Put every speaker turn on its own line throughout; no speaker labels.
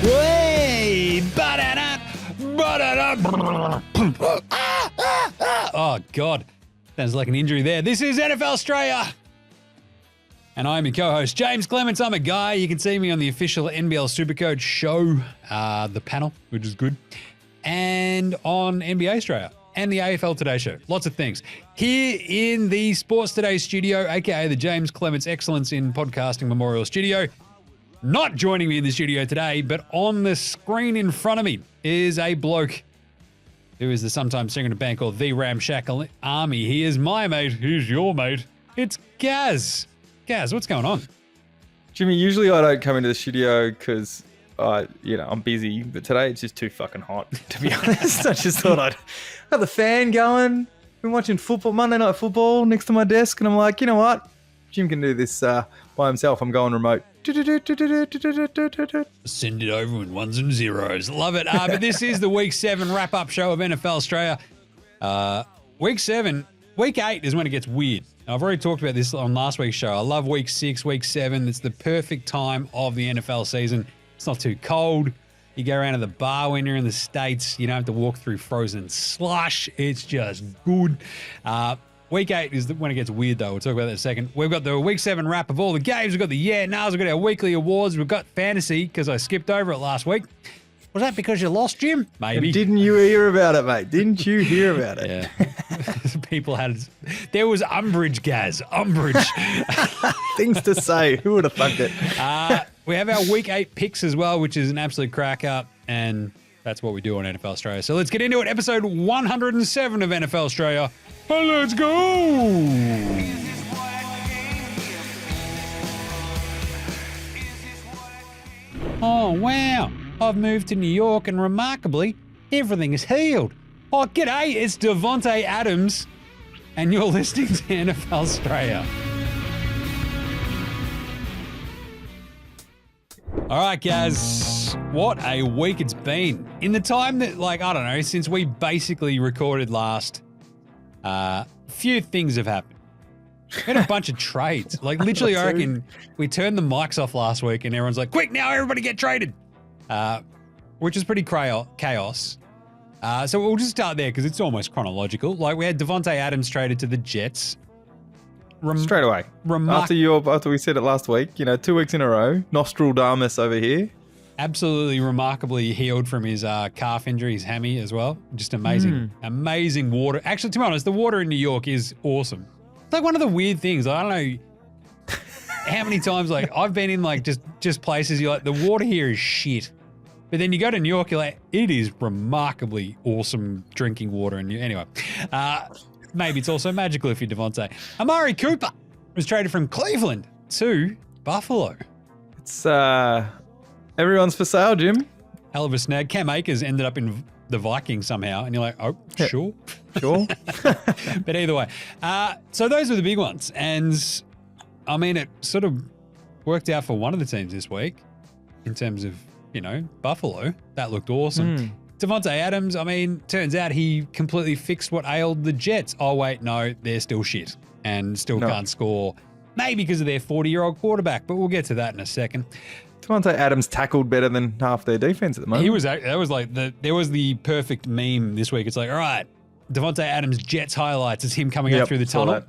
Way, oh, God. Sounds like an injury there. This is NFL Straya. And I'm your co-host, James Clements. I'm a guy. You can see me on the official NBL Supercoach show, The Panel, which is good, and on NBA Straya and the AFL Today show. Lots of things. Here in the Sports Today studio, a.k.a. the James Clements Excellence in Podcasting Memorial Studio. Not joining me in the studio today, but on the screen in front of me is a bloke who is the sometimes singer in a band called The Ramshackle Army. He is my mate. He's your mate. It's Gaz. Gaz, what's going on?
Jimmy, usually I don't come into the studio because I'm busy, but today it's just too fucking hot, to be honest. I just thought I'd got the fan going, been watching football, Monday Night Football next to my desk, and I'm like, you know what? Jim can do this by himself. I'm going remote.
Send it over in ones and zeros. Love it. But this is the Week 7 wrap-up show of NFL Straya. Week 8 is when it gets weird. I've already talked about this on last week's show. I love Week 6, Week 7. It's the perfect time of the NFL season. It's not too cold. You go around to the bar when you're in the States. You don't have to walk through frozen slush. It's just good. Week 8 is when it gets weird, though. We'll talk about that in a second. We've got the Week 7 wrap of all the games. We've got the yeah-nows. We've got our weekly awards. We've got fantasy because I skipped over it last week. Was that because you lost, Jim? Maybe.
And didn't you hear about it, mate? Didn't you hear about it?
Yeah. There was umbrage, Gaz. Umbrage.
Things to say. Who would have thunked it?
We have our Week 8 picks as well, which is an absolute cracker. And that's what we do on NFL Straya. So let's get into it. Episode 107 of NFL Straya. Let's go! Oh, wow. I've moved to New York and remarkably, everything is healed. Oh, g'day, it's Davante Adams and you're listening to NFL Straya. All right, guys, what a week it's been. In the time that, since we basically recorded last, few things have happened. We had a bunch of trades. Literally, I reckon we turned the mics off last week and everyone's like, quick, now everybody get traded. Which is pretty chaos. So we'll just start there because it's almost chronological. We had Davante Adams traded to the Jets.
Straight away. After we said it last week, 2 weeks in a row, Nostradamus over here.
Absolutely remarkably healed from his calf injury, his hammy as well. Just amazing. Amazing water. Actually, to be honest, the water in New York is awesome. It's one of the weird things. I don't know how many times I've been in just places you're the water here is shit. But then you go to New York, you're it is remarkably awesome drinking water. And anyway, maybe it's also magical if you're Davante. Amari Cooper was traded from Cleveland to Buffalo.
It's everyone's for sale, Jim.
Hell of a snag. Cam Akers ended up in the Vikings somehow, and you're sure. But either way, so those were the big ones, and I mean it sort of worked out for one of the teams this week in terms of Buffalo. That looked awesome. Davante Adams, turns out he completely fixed what ailed the Jets. Oh wait, no, they're still shit and still can't score. Maybe because of their 40-year-old quarterback, but we'll get to that in a second.
Davante Adams tackled better than half their defense at the moment.
There was the perfect meme this week. It's all right, Davante Adams Jets highlights is him coming up through the tunnel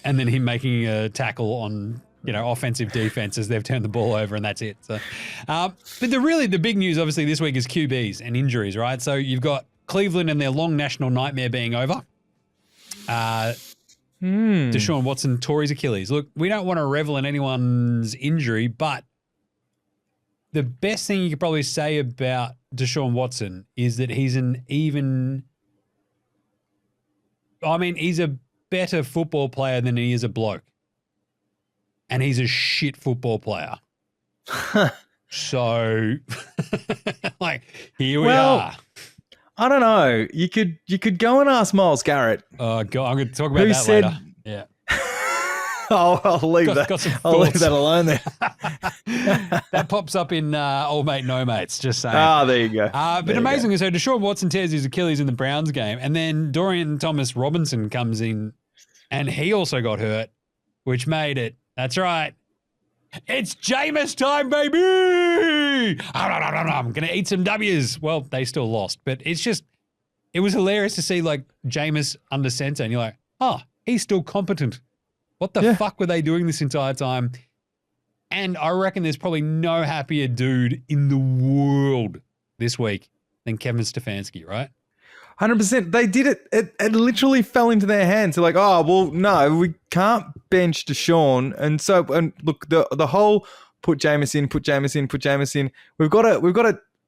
and then him making a tackle on offensive defense as they've turned the ball over, and that's it. So, but the big news obviously this week is QBs and injuries, right? So you've got Cleveland and their long national nightmare being over. DeShaun Watson tore his Achilles. Look, we don't want to revel in anyone's injury, but the best thing you could probably say about DeShaun Watson is that he's a better football player than he is a bloke. And he's a shit football player. So, here we are.
I don't know. You could go and ask Myles Garrett.
I'm going to talk about that later. Yeah.
I'll leave I'll leave that alone there.
That pops up in Old Mate No Mates, just saying.
There you go.
But amazingly, so DeShaun Watson tears his Achilles in the Browns game, and then Dorian Thompson comes in, and he also got hurt, which made it, that's right, It's Jaymz time, baby. I'm going to eat some W's. Well, they still lost, but it was hilarious to see like Jaymz under center and you're like, oh, he's still competent. What the fuck were they doing this entire time? And I reckon there's probably no happier dude in the world this week than Kevin Stefanski, right?
100%. They did it. It literally fell into their hands. They're like, oh, well, no, we can't bench DeShaun. And so, and look, the whole put Jaymz in.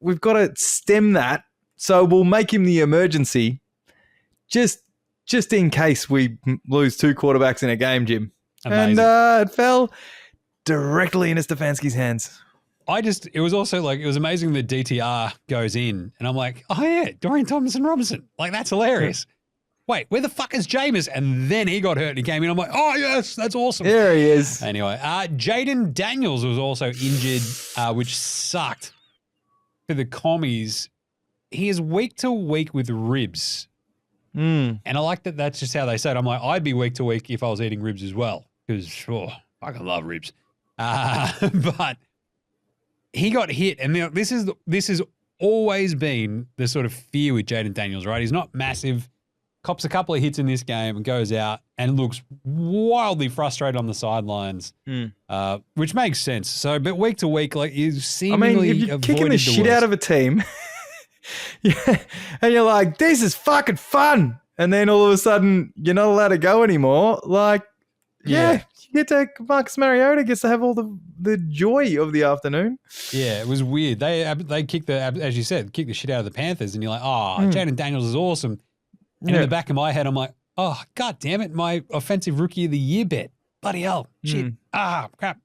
We've got to stem that. So we'll make him the emergency, just in case we lose 2 quarterbacks in a game, Jim.
Amazing.
And it fell directly into Stefanski's hands.
It was also like, it was amazing that DTR goes in and I'm like, oh yeah, Dorian Thompson-Robinson. Like, that's hilarious. Wait, where the fuck is Jaymz? And then he got hurt and he came in. I'm like, oh yes, that's awesome.
There he is.
Anyway, Jaden Daniels was also injured, which sucked for the commies. He is week to week with ribs. And I like that that's just how they say it. I'm like, I'd be week to week if I was eating ribs as well. Because, I fucking love ribs. But he got hit, and this has always been the sort of fear with Jaden Daniels, right? He's not massive, cops a couple of hits in this game and goes out and looks wildly frustrated on the sidelines, which makes sense. So, but week to week, like, you seemingly
if you're kicking the shit out of a team, and you're like, this is fucking fun, and then all of a sudden you're not allowed to go anymore, like, you get to Marcus Mariota gets to have all the joy of the afternoon. Yeah,
it was weird. They kicked as you said, kicked the shit out of the Panthers, and you're like, oh, Jaden Daniels is awesome. And in the back of my head, I'm like, oh, god damn it, my offensive rookie of the year bet. Bloody hell, shit. Crap.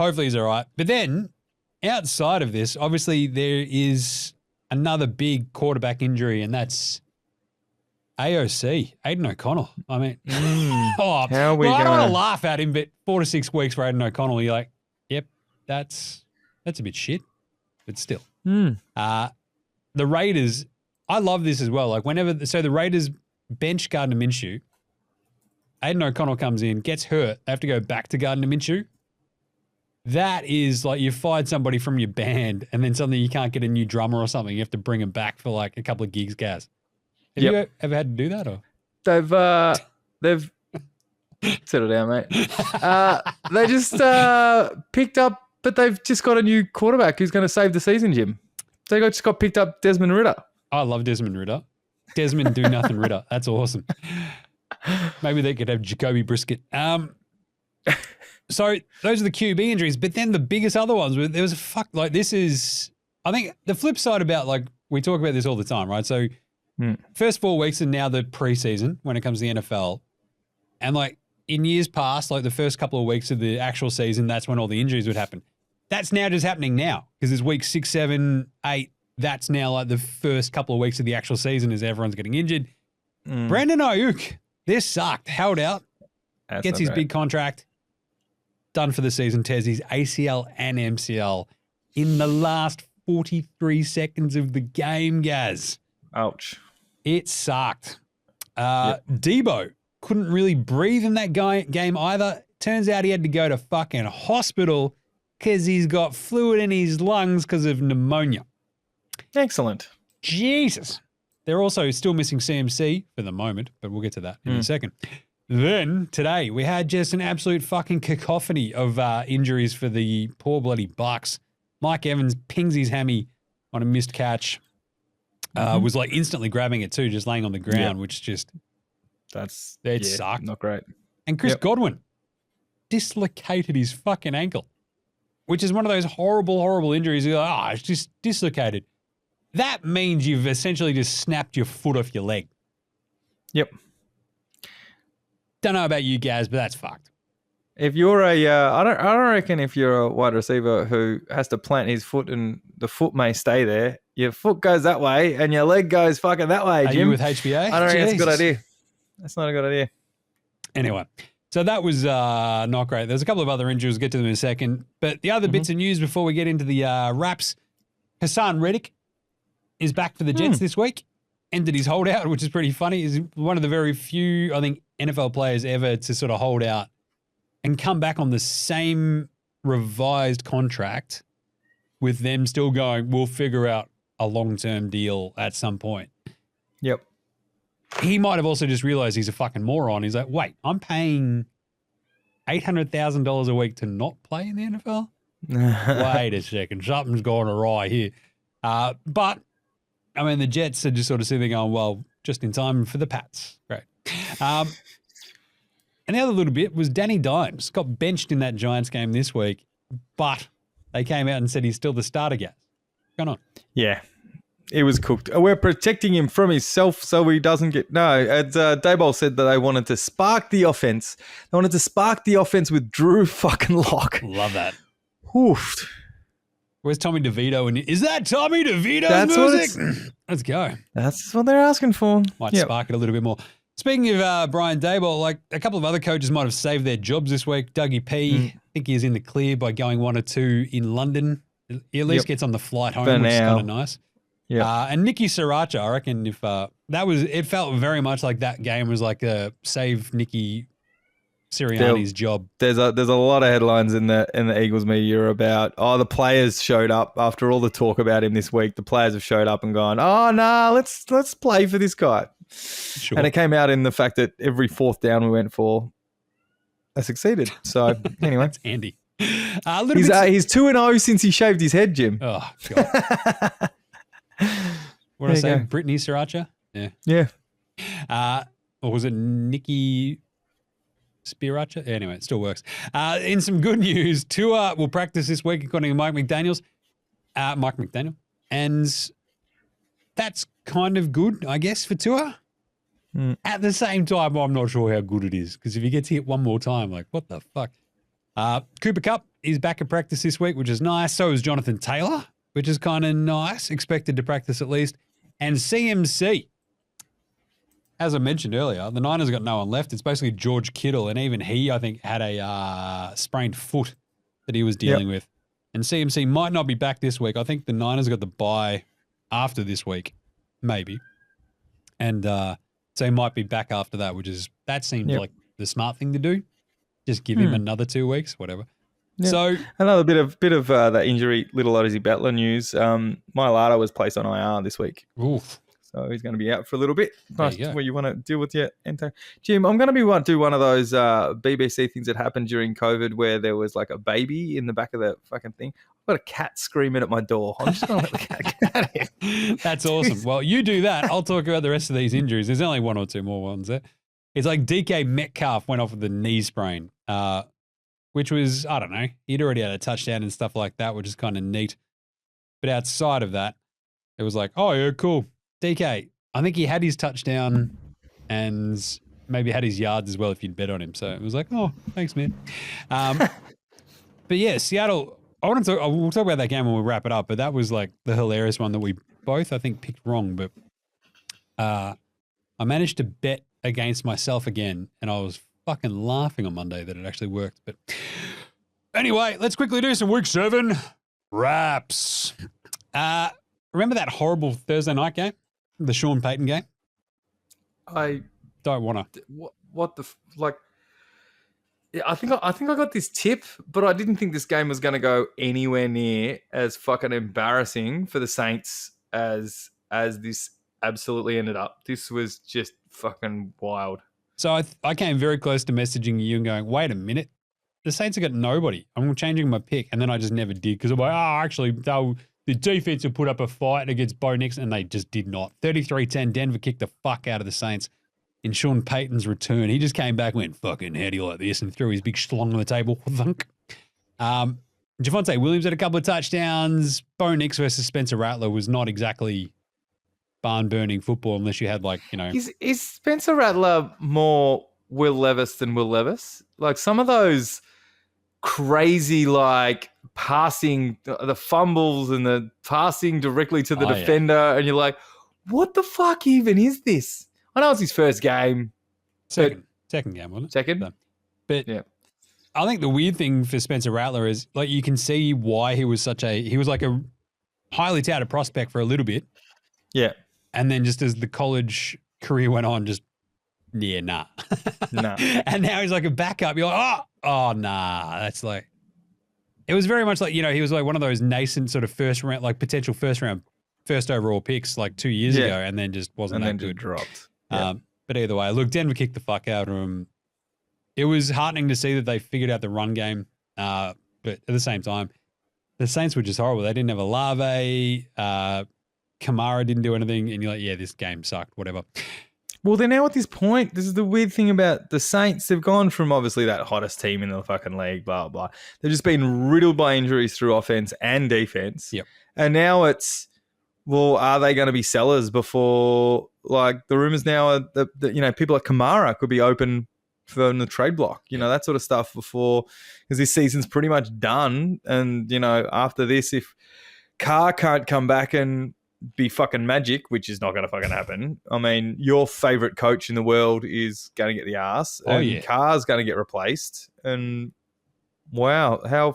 Hopefully he's all right. But then outside of this, obviously there is another big quarterback injury, and that's AOC, Aiden O'Connell. I mean, I don't want to laugh at him, but 4 to 6 weeks for Aiden O'Connell, you're like, yep, that's a bit shit, but still. The Raiders, I love this as well. Like so the Raiders bench Gardner Minshew, Aiden O'Connell comes in, gets hurt, they have to go back to Gardner Minshew. That is like you fired somebody from your band and then suddenly you can't get a new drummer or something. You have to bring them back for like a couple of gigs, Gaz. Have you ever had to do that? Or
They've settle down, mate. They just picked up, but they've just got a new quarterback who's going to save the season, Jim. They just got picked up Desmond Ridder.
I love Desmond Ridder. Desmond do nothing Ridder. That's awesome. Maybe they could have Jacoby Brisket. So those are the QB injuries, but then the biggest other ones, there was I think the flip side about, like, we talk about this all the time, right? So first 4 weeks are now the preseason when it comes to the NFL. And like in years past, like the first couple of weeks of the actual season, that's when all the injuries would happen. That's now just happening now because it's week 6, 7, 8. That's now like the first couple of weeks of the actual season as everyone's getting injured. Brandon Ayuk, this sucked. Held out. Gets his big contract. Done for the season. Tears his ACL and MCL in the last 43 seconds of the game, Gaz.
Ouch.
It sucked. Debo couldn't really breathe in that game either. Turns out he had to go to fucking hospital because he's got fluid in his lungs because of pneumonia.
Excellent.
Jesus. They're also still missing CMC for the moment, but we'll get to that in a second. Then today we had just an absolute fucking cacophony of injuries for the poor bloody Bucks. Mike Evans pings his hammy on a missed catch. Was like instantly grabbing it too, just laying on the ground, which just sucked.
Not great.
And Chris Godwin dislocated his fucking ankle, which is one of those horrible, horrible injuries. You're like, it's just dislocated. That means you've essentially just snapped your foot off your leg.
Yep.
Don't know about you guys, but that's fucked.
If you're I don't reckon if you're a wide receiver who has to plant his foot and the foot may stay there, your foot goes that way and your leg goes fucking that way, Jim.
Are you with HBA?
I don't reckon that's a good idea. That's not a good idea.
Anyway, so that was not great. There's a couple of other injuries. We'll get to them in a second. But the other bits of news before we get into the wraps, Hassan Reddick is back for the Jets this week. Ended his holdout, which is pretty funny. He's one of the very few, I think, NFL players ever to sort of hold out and come back on the same revised contract with them still going, we'll figure out a long-term deal at some point.
Yep.
He might have also just realized he's a fucking moron. He's like, wait, I'm paying $800,000 a week to not play in the NFL? Wait a second. Something's gone awry here. But, I mean, the Jets are just sort of sitting there going, well, just in time for the Pats. Great. And the other little bit was Danny Dimes got benched in that Giants game this week, but they came out and said he's still the starter guy. What's going on?
Yeah. It was cooked. We're protecting him from himself so he doesn't get... No, as Dayball said that they wanted to spark the offense. They wanted to spark the offense with Drew fucking Lock.
Love that.
Oof.
Where's Tommy DeVito? And is that Tommy DeVito's
That's
music? Let's go.
That's what they're asking for.
Might spark it a little bit more. Speaking of Brian Daboll, like a couple of other coaches might have saved their jobs this week. Dougie P, I think he is in the clear by going 1 or 2 in London. He at least gets on the flight home, which is kind of nice.
Yeah.
And Nicky Sriracha, I reckon if it felt very much like that game was like a save Nicky Sirianni's job.
There's a lot of headlines in the Eagles media about the players showed up after all the talk about him this week. The players have showed up and gone, oh no, let's play for this guy.
Sure.
And it came out in the fact that every 4th down we went for, I succeeded. So anyway,
that's Andy.
He's 2-0 since he shaved his head, Jim.
Oh god. What did I say? Brittany Sriracha? Yeah.
Yeah.
Or was it Nicky Spiracha? Anyway, it still works. In some good news, Tua will practice this week according to Mike McDaniel. And that's kind of good, I guess, for Tua. At the same time, I'm not sure how good it is because if he gets hit one more time, like, what the fuck? Cooper Kupp is back at practice this week, which is nice. So is Jonathan Taylor, which is kind of nice. Expected to practice at least. And CMC, as I mentioned earlier, the Niners got no one left. It's basically George Kittle, and even he, I think, had a sprained foot that he was dealing with. And CMC might not be back this week. I think the Niners got the bye after this week, maybe. And so he might be back after that, that seems like the smart thing to do. Just give him another 2 weeks, whatever. Yep. So
another bit of that injury, little Odyssey Battler news. Mailata was placed on IR this week.
Oof.
So he's going to be out for a little bit. Nice where you want to deal with your enter. Jim, I'm going to do one of those BBC things that happened during COVID where there was like a baby in the back of the fucking thing. I've got a cat screaming at my door. I'm just going to let the cat get out of here.
That's awesome. Well, you do that. I'll talk about the rest of these injuries. There's only 1 or 2 more ones there. It's like DK Metcalf went off with a knee sprain, which was, I don't know, he'd already had a touchdown and stuff like that, which is kind of neat. But outside of that, it was like, oh, yeah, cool. DK, I think he had his touchdown and maybe had his yards as well if you'd bet on him. So it was like, oh, thanks, man. But yeah, Seattle, we'll talk about that game when we wrap it up, but that was like the hilarious one that we both, I think, picked wrong. But I managed to bet against myself again, and I was fucking laughing on Monday that it actually worked. But anyway, let's quickly do some Week 7 wraps. Remember that horrible Thursday night game? The Sean Payton game?
I
don't want to.
What the like? Yeah, I think I got this tip, but I didn't think this game was going to go anywhere near as fucking embarrassing for the Saints as this absolutely ended up. This was just fucking wild.
So I came very close to messaging you and going, wait a minute, the Saints have got nobody. I'm changing my pick, and then I just never did because I'm like, actually, the defense will put up a fight against Bo Nix, and they just did not. 33-10, Denver kicked the fuck out of the Saints in Sean Payton's return. He just came back and went, fucking, how do you like this? And threw his big schlong on the table. Thunk. Javonte Williams had a couple of touchdowns. Bo Nix versus Spencer Rattler was not exactly barn-burning football unless you had, like, you know.
Is Spencer Rattler more Will Levis than Will Levis? Like, some of those crazy, like, passing, the fumbles and the passing directly to the defender, and you're like, what the fuck even is this? I know it's his first game.
Second game, wasn't it?
Second?
But yeah. I think the weird thing for Spencer Rattler is, like, you can see why he was like a highly touted prospect for a little bit.
Yeah.
And then just as the college career went on, nah.
Nah.
And now he's like a backup. You're like, oh, nah. That's like, It was very much like, he was like one of those nascent sort of first round, like potential first overall picks like 2 years ago, and then just wasn't that good.
Just dropped.
But either way, look, Denver kicked the fuck out of him. It was heartening to see that they figured out the run game. But at the same time, the Saints were just horrible. They didn't have Olave. Kamara didn't do anything. And you're like, yeah, this game sucked, whatever.
Well, they're now at this point. This is the weird thing about the Saints. They've gone from obviously that hottest team in the fucking league, blah, blah. They've just been riddled by injuries through offense and defense.
Yep.
And now it's, well, are they going to be sellers before, like, the rumors now are that people like Kamara could be open for the trade block, that sort of stuff before, because this season's pretty much done. And, after this, if Carr can't come back and be fucking magic, which is not going to fucking happen. I mean, your favorite coach in the world is going to get the ass, and Carr's going to get replaced. And wow, how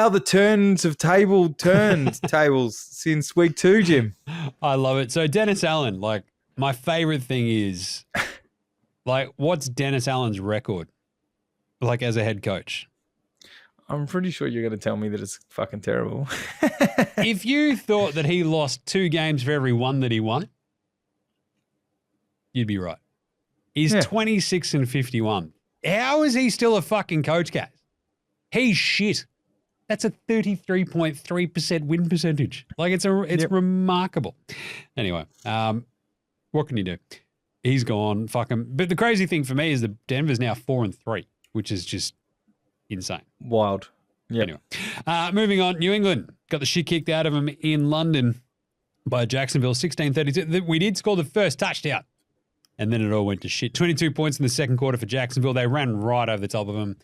the turns of tables since week 2, Jim.
I love it. So Dennis Allen, like, my favorite thing is, like, what's Dennis Allen's record, like, as a head coach?
I'm pretty sure you're going to tell me that it's fucking terrible.
If you thought that he lost 2 games for every one that he won, you'd be right. He's 26-51. How is he still a fucking coach, guys? He's shit. That's a 33.3% win percentage. Like, it's remarkable. Anyway, what can you do? He's gone. Fucking. But the crazy thing for me is that Denver's now 4-3, which is just insane.
Wild. Yeah.
Anyway, moving on. New England got the shit kicked out of them in London by Jacksonville, 16-32. We did score the first touchdown, and then it all went to shit. 22 points in the second quarter for Jacksonville. They ran right over the top of them,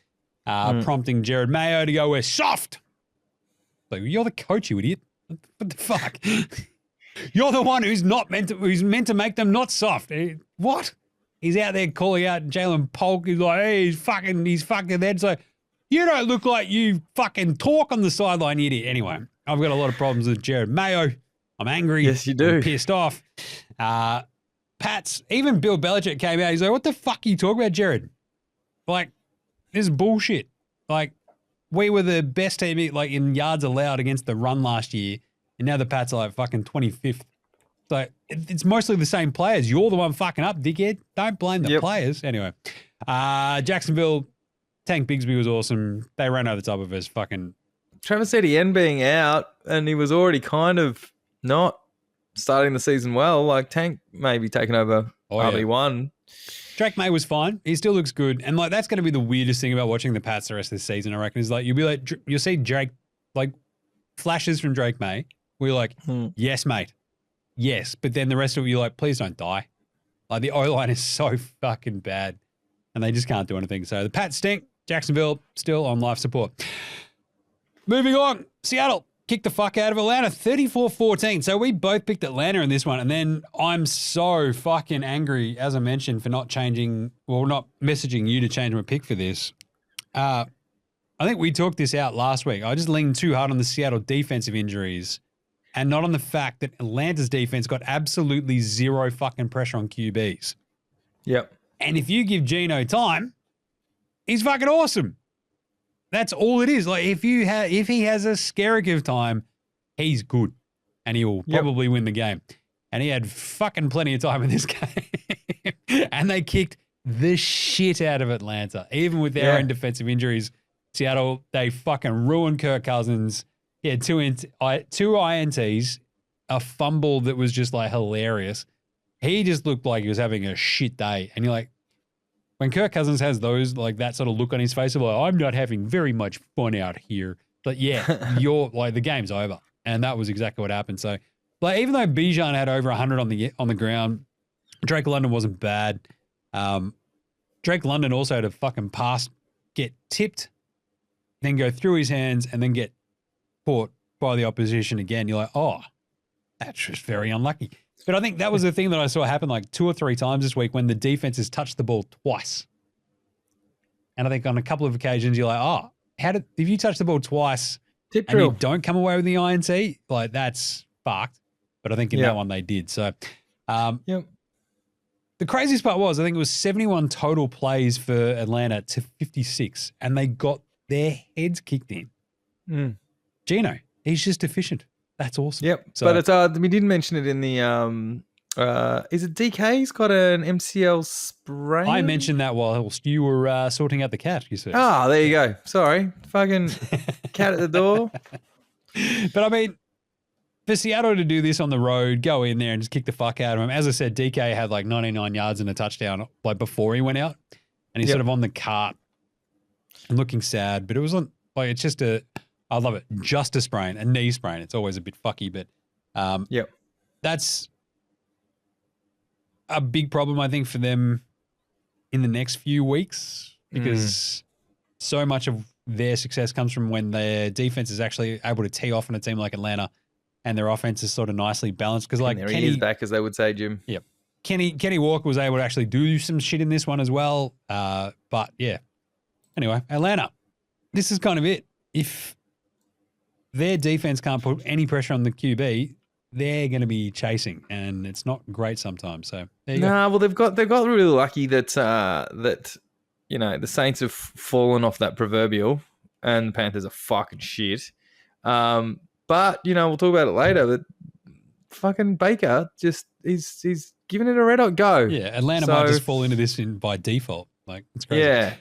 prompting Jared Mayo to go, "We're soft." Like, you're the coach, you idiot. What the fuck? You're the one who's meant to make them not soft. What? He's out there calling out Jalen Polk. He's like, hey, he's fucking there. So you don't look like you fucking talk on the sideline, idiot. Anyway, I've got a lot of problems with Jared Mayo. I'm angry.
Yes, you do.
I'm pissed off. Pats, even Bill Belichick came out. He's like, what the fuck are you talking about, Jared? Like, this is bullshit. Like, we were the best team, like, in yards allowed against the run last year. And now the Pats are like fucking 25th. So it's mostly the same players. You're the one fucking up, dickhead. Don't blame the players. Anyway, Jacksonville, Tank Bigsby was awesome. They ran over the top of us. Fucking
Travis Etienne being out, and he was already kind of not starting the season well. Like, Tank maybe taking over RB1.
Drake May was fine. He still looks good. And, like, that's going to be the weirdest thing about watching the Pats the rest of the season, I reckon, is like you'll see Drake, like, flashes from Drake May. We're like, yes, mate. Yes. But then the rest of it, you're like, please don't die. Like, the O-line is so fucking bad and they just can't do anything. So the Pats stink. Jacksonville still on life support. Moving on. Seattle kicked the fuck out of Atlanta, 34-14. So we both picked Atlanta in this one. And then I'm so fucking angry, as I mentioned, for not messaging you to change my pick for this. I think we talked this out last week. I just leaned too hard on the Seattle defensive injuries and not on the fact that Atlanta's defense got absolutely zero fucking pressure on QBs.
Yep.
And if you give Geno time, he's fucking awesome. That's all it is. Like, if he has a skerrick of time, he's good and he will probably win the game. And he had fucking plenty of time in this game. And they kicked the shit out of Atlanta, even with their own defensive injuries. Seattle, they fucking ruined Kirk Cousins. He had two INTs, a fumble that was just like hilarious. He just looked like he was having a shit day. And you're like, when Kirk Cousins has those, like, that sort of look on his face of like, I'm not having very much fun out here. But yeah, you're like, the game's over. And that was exactly what happened. So, like, even though Bijan had over 100 on the ground, Drake London wasn't bad. Drake London also had a fucking pass get tipped, then go through his hands, and then get caught by the opposition again. You're like, oh, that's just very unlucky. But I think that was the thing that I saw happen like 2 or 3 times this week when the defenses touched the ball twice. And I think on a couple of occasions, you're like, oh, if you touch the ball twice and you don't come away with the INT, like, that's fucked. But I think in that one they did. So, the craziest part was, I think it was 71 total plays for Atlanta to 56, and they got their heads kicked in. Gino, he's just efficient. That's awesome.
Yep.
So,
But it's we didn't mention it in the is it DK? He's got an MCL sprain.
I mentioned that whilst you were sorting out the cat, you said.
Ah, there you go. Sorry. Fucking cat at the door.
But I mean, for Seattle to do this on the road, go in there and just kick the fuck out of him. As I said, DK had like 99 yards and a touchdown like before he went out. And he's sort of on the cart and looking sad. But it was like, it's just I love it. Just a sprain, a knee sprain. It's always a bit fucky, but that's a big problem, I think, for them in the next few weeks because so much of their success comes from when their defense is actually able to tee off on a team like Atlanta and their offense is sort of nicely balanced. Because like
Kenny is back, as they would say, Jim.
Yep. Kenny Walker was able to actually do some shit in this one as well. But yeah. Anyway, Atlanta, this is kind of it. If their defense can't put any pressure on the QB, they're going to be chasing, and it's not great sometimes. So there you go.
Well, they've got really lucky that the Saints have fallen off that proverbial, and the Panthers are fucking shit. But we'll talk about it later. That fucking Baker he's giving it a red hot go.
Yeah, Atlanta might just fall into this by default. Like it's crazy.
Yeah.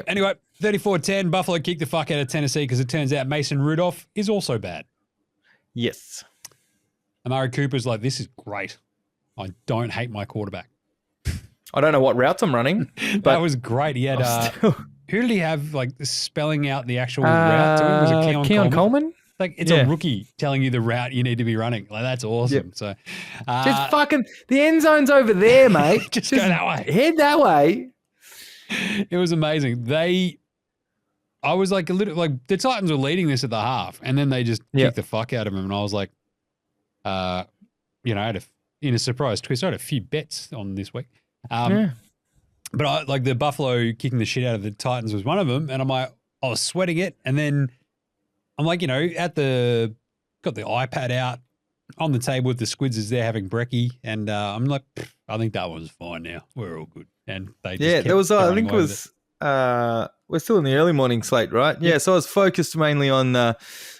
Anyway, 34-10, Buffalo kicked the fuck out of Tennessee because it turns out Mason Rudolph is also bad.
Yes.
Amari Cooper's like, this is great. I don't hate my quarterback.
I don't know what routes I'm running. But
that was great. He had, who did he have like spelling out the actual route to him? Was it
Keon Coleman?
Like it's a rookie telling you the route you need to be running. Like that's awesome. So
just fucking the end zone's over there, mate.
just go that way.
Head that way.
It was amazing. I was like a little like the Titans were leading this at the half, and then they just kicked the fuck out of him, and I was like, I had in a surprise twist, I had a few bets on this week. But I like the Buffalo kicking the shit out of the Titans was one of them, and I was sweating it, and then I'm like, got the iPad out on the table with the squids as they're having brekkie, and I'm like, I think that one's fine now. We're all good. And they just
there was I think it was we're still in the early morning slate, right? Yeah, so I was focused mainly on the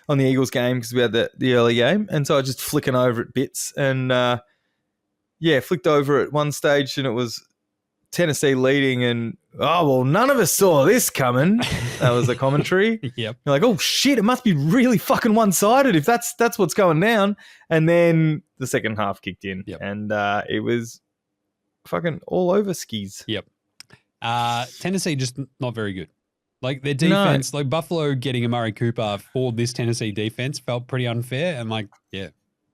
Eagles game because we had the early game, and so I was just flicking over at bits, and flicked over at one stage, and it was Tennessee leading, and none of us saw this coming. That was the commentary.
Yep.
You're like, oh shit, it must be really fucking one-sided if that's what's going down. And then the second half kicked in, and it was fucking all over skis.
Yep. Tennessee just not very good. Like their defense, like Buffalo getting Amari Cooper for this Tennessee defense felt pretty unfair, and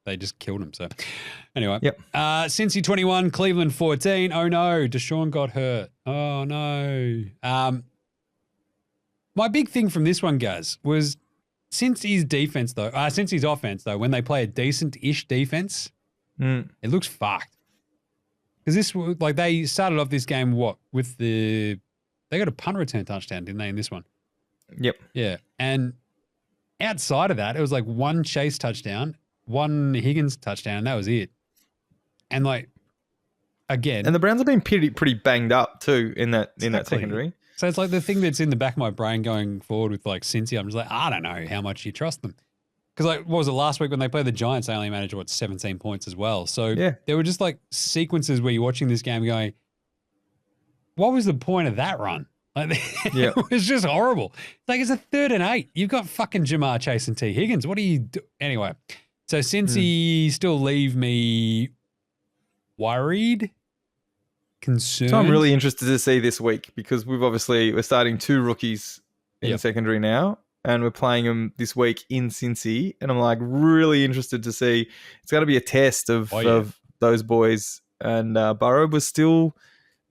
they just killed him. So anyway, Cincy 21, Cleveland 14. Oh no, DeShaun got hurt. Oh no. My big thing from this one, guys, was Cincy's offense though, when they play a decent-ish defense, it looks fucked. Because this, like, they started off this game with they got a punt return touchdown, didn't they, in this one?
Yep.
Yeah, and outside of that, it was like one Chase touchdown, one Higgins touchdown, and that was it. And like, again,
and the Browns have been pretty banged up too in that secondary.
So it's like the thing that's in the back of my brain going forward with like Cincy. I'm just like, I don't know how much you trust them. Because like, what was it last week when they played the Giants? They only managed 17 points as well. So there were just like sequences where you're watching this game going, what was the point of that run? Like, it was just horrible. It's like, it's a 3rd and 8. You've got fucking Jamar Chase and T. Higgins. What do you do? Anyway, so Cincy still leave me worried, concerned.
So I'm really interested to see this week because we're starting 2 rookies in the secondary now, and we're playing them this week in Cincy, and I'm like really interested to see. It's going to be a test of those boys, and Burrow was still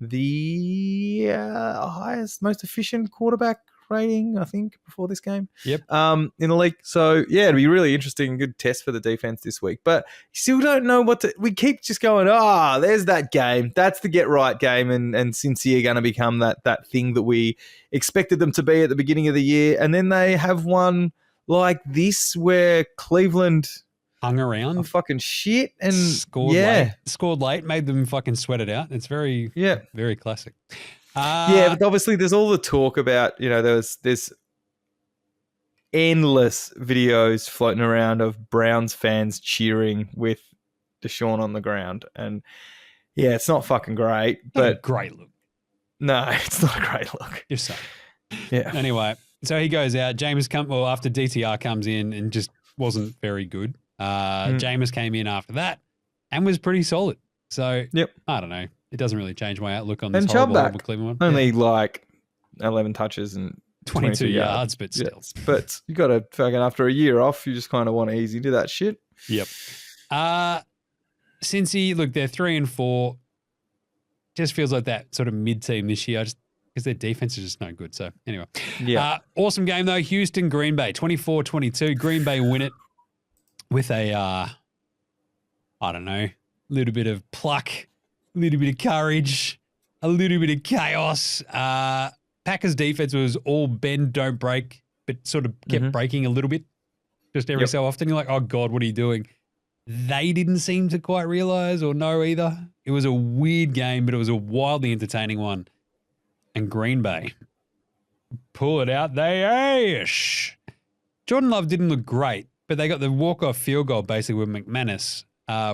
the highest, most efficient quarterback rating, I think, before this game.
Yep.
In the league. So, it'll be really interesting, good test for the defense this week. But you still don't know we keep just going, there's that game. That's the get-right game, and Cincy are going to become that thing that we expected them to be at the beginning of the year. And then they have one like this where Cleveland
hung around,
fucking shit, and
scored late, made them fucking sweat it out. It's very, very classic.
But obviously there's all the talk about, there's endless videos floating around of Browns fans cheering with DeShaun on the ground. And yeah, it's not fucking great,
Not a
but
great look.
no, it's not a great look.
Just saying.
Yeah.
Anyway, so he goes out. Jaymz after DTR comes in and just wasn't very good. Jaymz came in after that and was pretty solid. So I don't know. It doesn't really change my outlook on this horrible Cleveland one.
Only like 11 touches and
22 yards, but still.
Yes. But you got to fucking, after a year off, you just kind of want to ease into that shit.
Yep. Cincy, look, they're 3-4. Just feels like that sort of mid-team this year, just because their defense is just no good. So anyway.
Yeah.
Awesome game though. Houston, Green Bay, 24-22. Green Bay win it with a, I don't know, little bit of pluck, a little bit of courage, a little bit of chaos. Packers defense was all bend, don't break, but sort of kept breaking a little bit just every so often. You're like, oh God, what are you doing? They didn't seem to quite realize or know either. It was a weird game, but it was a wildly entertaining one. And Green Bay, pull it out, they ash. Jordan Love didn't look great, but they got the walk-off field goal basically with McManus,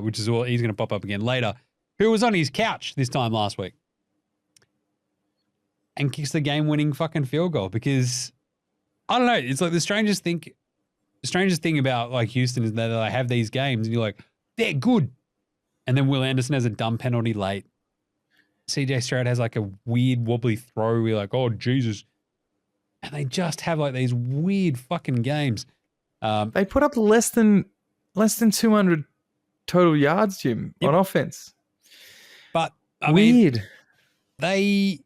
which is all he's going to pop up again later, who was on his couch this time last week and kicks the game-winning fucking field goal because, I don't know, it's like the strangest thing about like Houston is that they have these games and you're like, they're good. And then Will Anderson has a dumb penalty late. CJ Stroud has like a weird wobbly throw. We're like, oh, Jesus. And they just have like these weird fucking games.
They put up less than 200 total yards, Jim, on offense.
But I
weird.
Mean,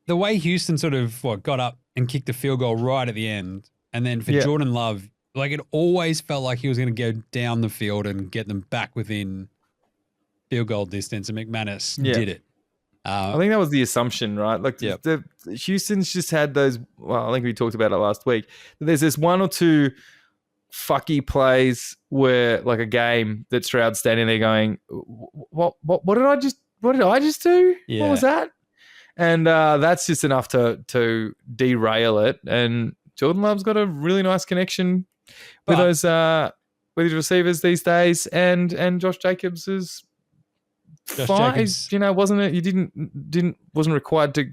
the way Houston sort of got up and kicked a field goal right at the end. And then for Jordan Love, like it always felt like he was going to go down the field and get them back within field goal distance. And McManus did it.
I think that was the assumption, right? Like the Houston's just had those, well, I think we talked about it last week. There's this one or two fucky plays where like a game that Stroud's standing there going, what did I just do? Yeah. What was that? And that's just enough to derail it. And Jordan Love's got a really nice connection with those with his receivers these days, and Josh Jacobs is fine. You know, wasn't it? You wasn't required to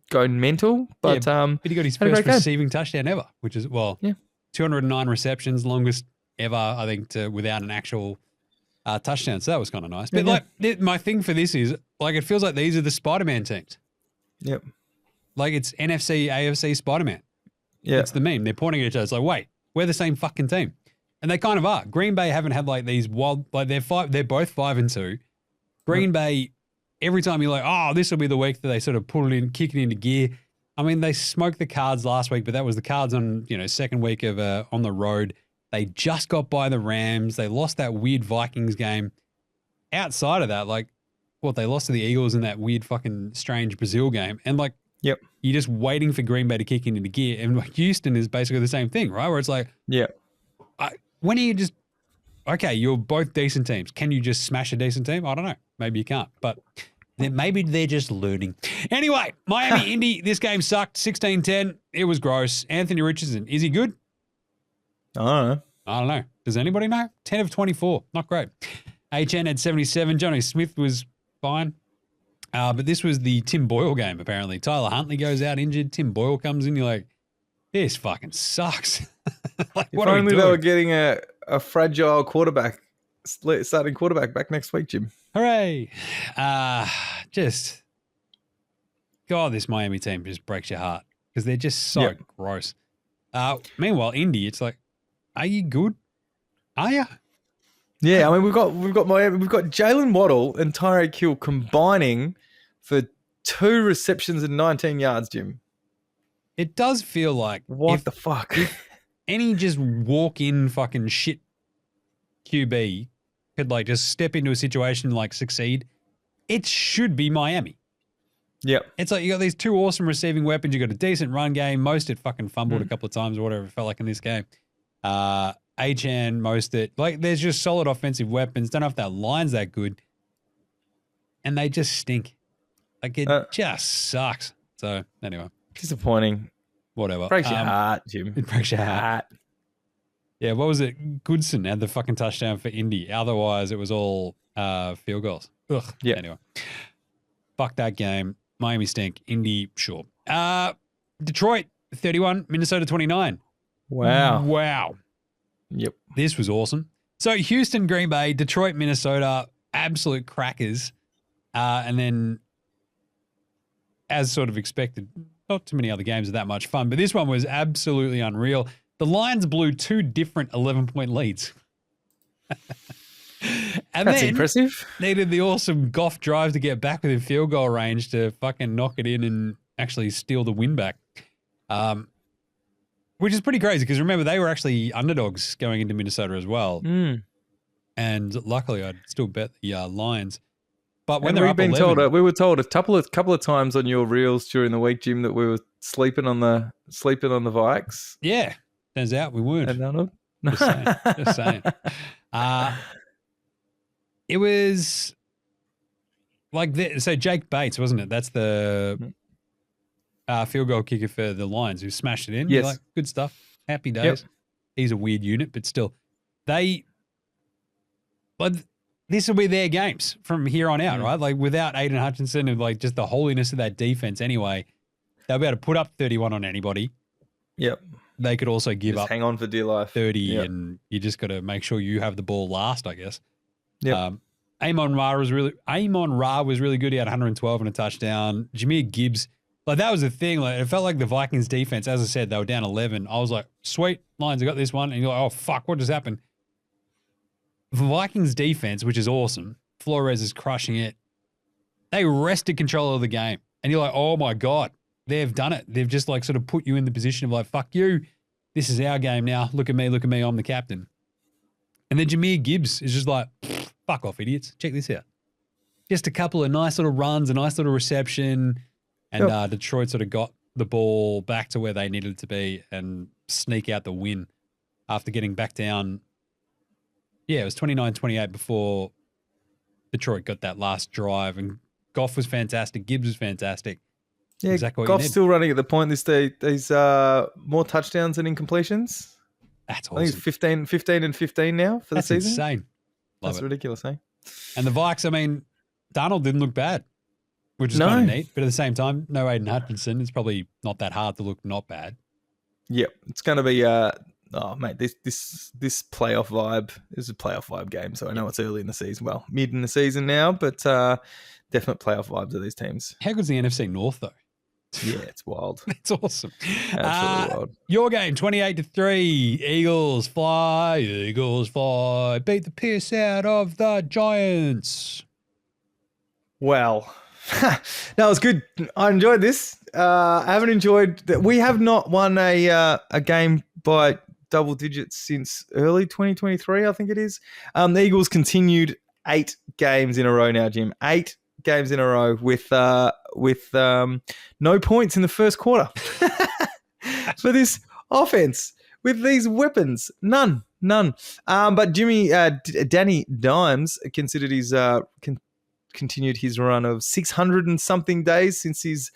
go mental, but
but he got his first receiving touchdown ever, which is 209 receptions, longest ever, I think, without an actual touchdown. So that was kind of nice. But like my thing for this is like it feels like these are the Spider-Man teams.
Yep.
Like it's NFC, AFC Spider-Man.
Yeah.
It's the meme. They're pointing at each other. It's like, wait, we're the same fucking team. And they kind of are. Green Bay haven't had like these wild, like they're both 5-2. Green Bay, every time you're like, oh, this will be the week that they sort of put it in, kick it into gear. I mean, they smoked the Cards last week, but that was the Cards on, second week of on the road. They just got by the Rams. They lost that weird Vikings game. Outside of that, they lost to the Eagles in that weird fucking strange Brazil game. And you're just waiting for Green Bay to kick into gear. And Houston is basically the same thing, right? Where it's like, when are you just, okay, you're both decent teams. Can you just smash a decent team? I don't know. Maybe you can't, but maybe they're just learning. Anyway, Miami, Indy, this game sucked. 16-10. It was gross. Anthony Richardson, is he good?
I
don't know. Does anybody know? 10 of 24. Not great. HN had 77. Johnny Smith was fine. But this was the Tim Boyle game, apparently. Tyler Huntley goes out injured. Tim Boyle comes in. You're like, this fucking sucks.
If only they were getting a fragile quarterback, starting quarterback back next week, Jim.
Hooray. God, this Miami team just breaks your heart because they're just so gross. Meanwhile, Indy, it's like, are you good? Are you?
Yeah, I mean we've got Miami, we've got Jalen Waddle and Tyreek Hill combining for 2 receptions and 19 yards, Jim.
It does feel like
what the fuck?
If any just walk in fucking shit QB could just step into a situation succeed, it should be Miami.
Yeah.
It's like you got these 2 awesome receiving weapons, you got a decent run game, most it fucking fumbled a couple of times or whatever it felt like in this game. Achan, most it. There's just solid offensive weapons. Don't know if that line's that good. And they just stink. It just sucks. So, anyway.
Disappointing.
whatever.
Breaks your heart, Jim.
It breaks your heart. Yeah, what was it? Goodson had the fucking touchdown for Indy. Otherwise, it was all field goals. Ugh.
Yeah.
Anyway, fuck that game. Miami stink. Indy, sure. Detroit, 31. Minnesota, 29.
Wow. Yep.
This was awesome. So Houston, Green Bay, Detroit, Minnesota, absolute crackers. And then, as sort of expected, not too many other games are that much fun, but this one was absolutely unreal. The Lions blew 2 different 11-point leads. And
That's
then
impressive.
Needed the awesome Goff drive to get back within field goal range to fucking knock it in and actually steal the win back. Which is pretty crazy because remember, they were actually underdogs going into Minnesota as well. And luckily, I'd still bet the Lions. But when they're up 11,
we were told a couple of times on your reels during the week, Jim, that we were sleeping on the Vikes.
Yeah, turns out we weren't.
And none of
Just saying. It was like so Jake Bates, wasn't it? That's the field goal kicker for the Lions who smashed it in.
Yes.
Like, good stuff. Happy days.
Yep.
He's a weird unit, but still. But this will be their games from here on out, right? Like without Aiden Hutchinson and like just the holiness of that defense anyway, they'll be able to put up 31 on anybody.
Yep.
They could also give
just
up
hang on for dear life.
30 and you just got to make sure you have the ball last, I guess.
Yep.
Amon Ra was really good. He had 112 and a touchdown. Jahmyr Gibbs, like that was the thing. Like it felt like the Vikings defense, as I said, they were down 11. I was like, sweet, Lions, I got this one. And you're like, oh fuck, what just happened? The Vikings defense, which is awesome. Flores is crushing it. They wrested control of the game. And you're like, oh my God, they've done it. They've just like sort of put you in the position of like, fuck you. This is our game now. Look at me. I'm the captain. And then Jahmyr Gibbs is just like, fuck off, idiots. Check this out. Just a couple of nice little runs, a nice little reception. And Detroit sort of got the ball back to where they needed it to be and sneak out the win after getting back down. Yeah, it was 29-28 before Detroit got that last drive. And Goff was fantastic. Gibbs was fantastic.
Yeah,
exactly
Goff's still running at the point this day. He's more touchdowns than incompletions.
That's awesome.
I think it's 15 and 15 now for the season.
That's insane.
That's ridiculous, eh?
And the Vikes, I mean, Darnold didn't look bad, which is kind of neat. But at the same time, no Aiden Hutchinson. It's probably not that hard to look not bad. Yep.
It's going to be, mate, this playoff vibe. This is a playoff vibe game. So I know it's early in the season. Well, mid in the season now, but definite playoff vibes of these teams.
How good's the NFC North, though?
Yeah, it's wild.
It's awesome.
Absolutely wild.
Your game, 28-3. Eagles fly. Beat the piss out of the Giants.
Well, no, it was good. I enjoyed this. I haven't enjoyed that. We have not won a game by double digits since early 2023, I think it is. The Eagles continued 8 games in a row now, Jim. 8 games in a row with no points in the first quarter for this offense with these weapons. None. But Danny Dimes considered his continued his run of 600 and something days since he's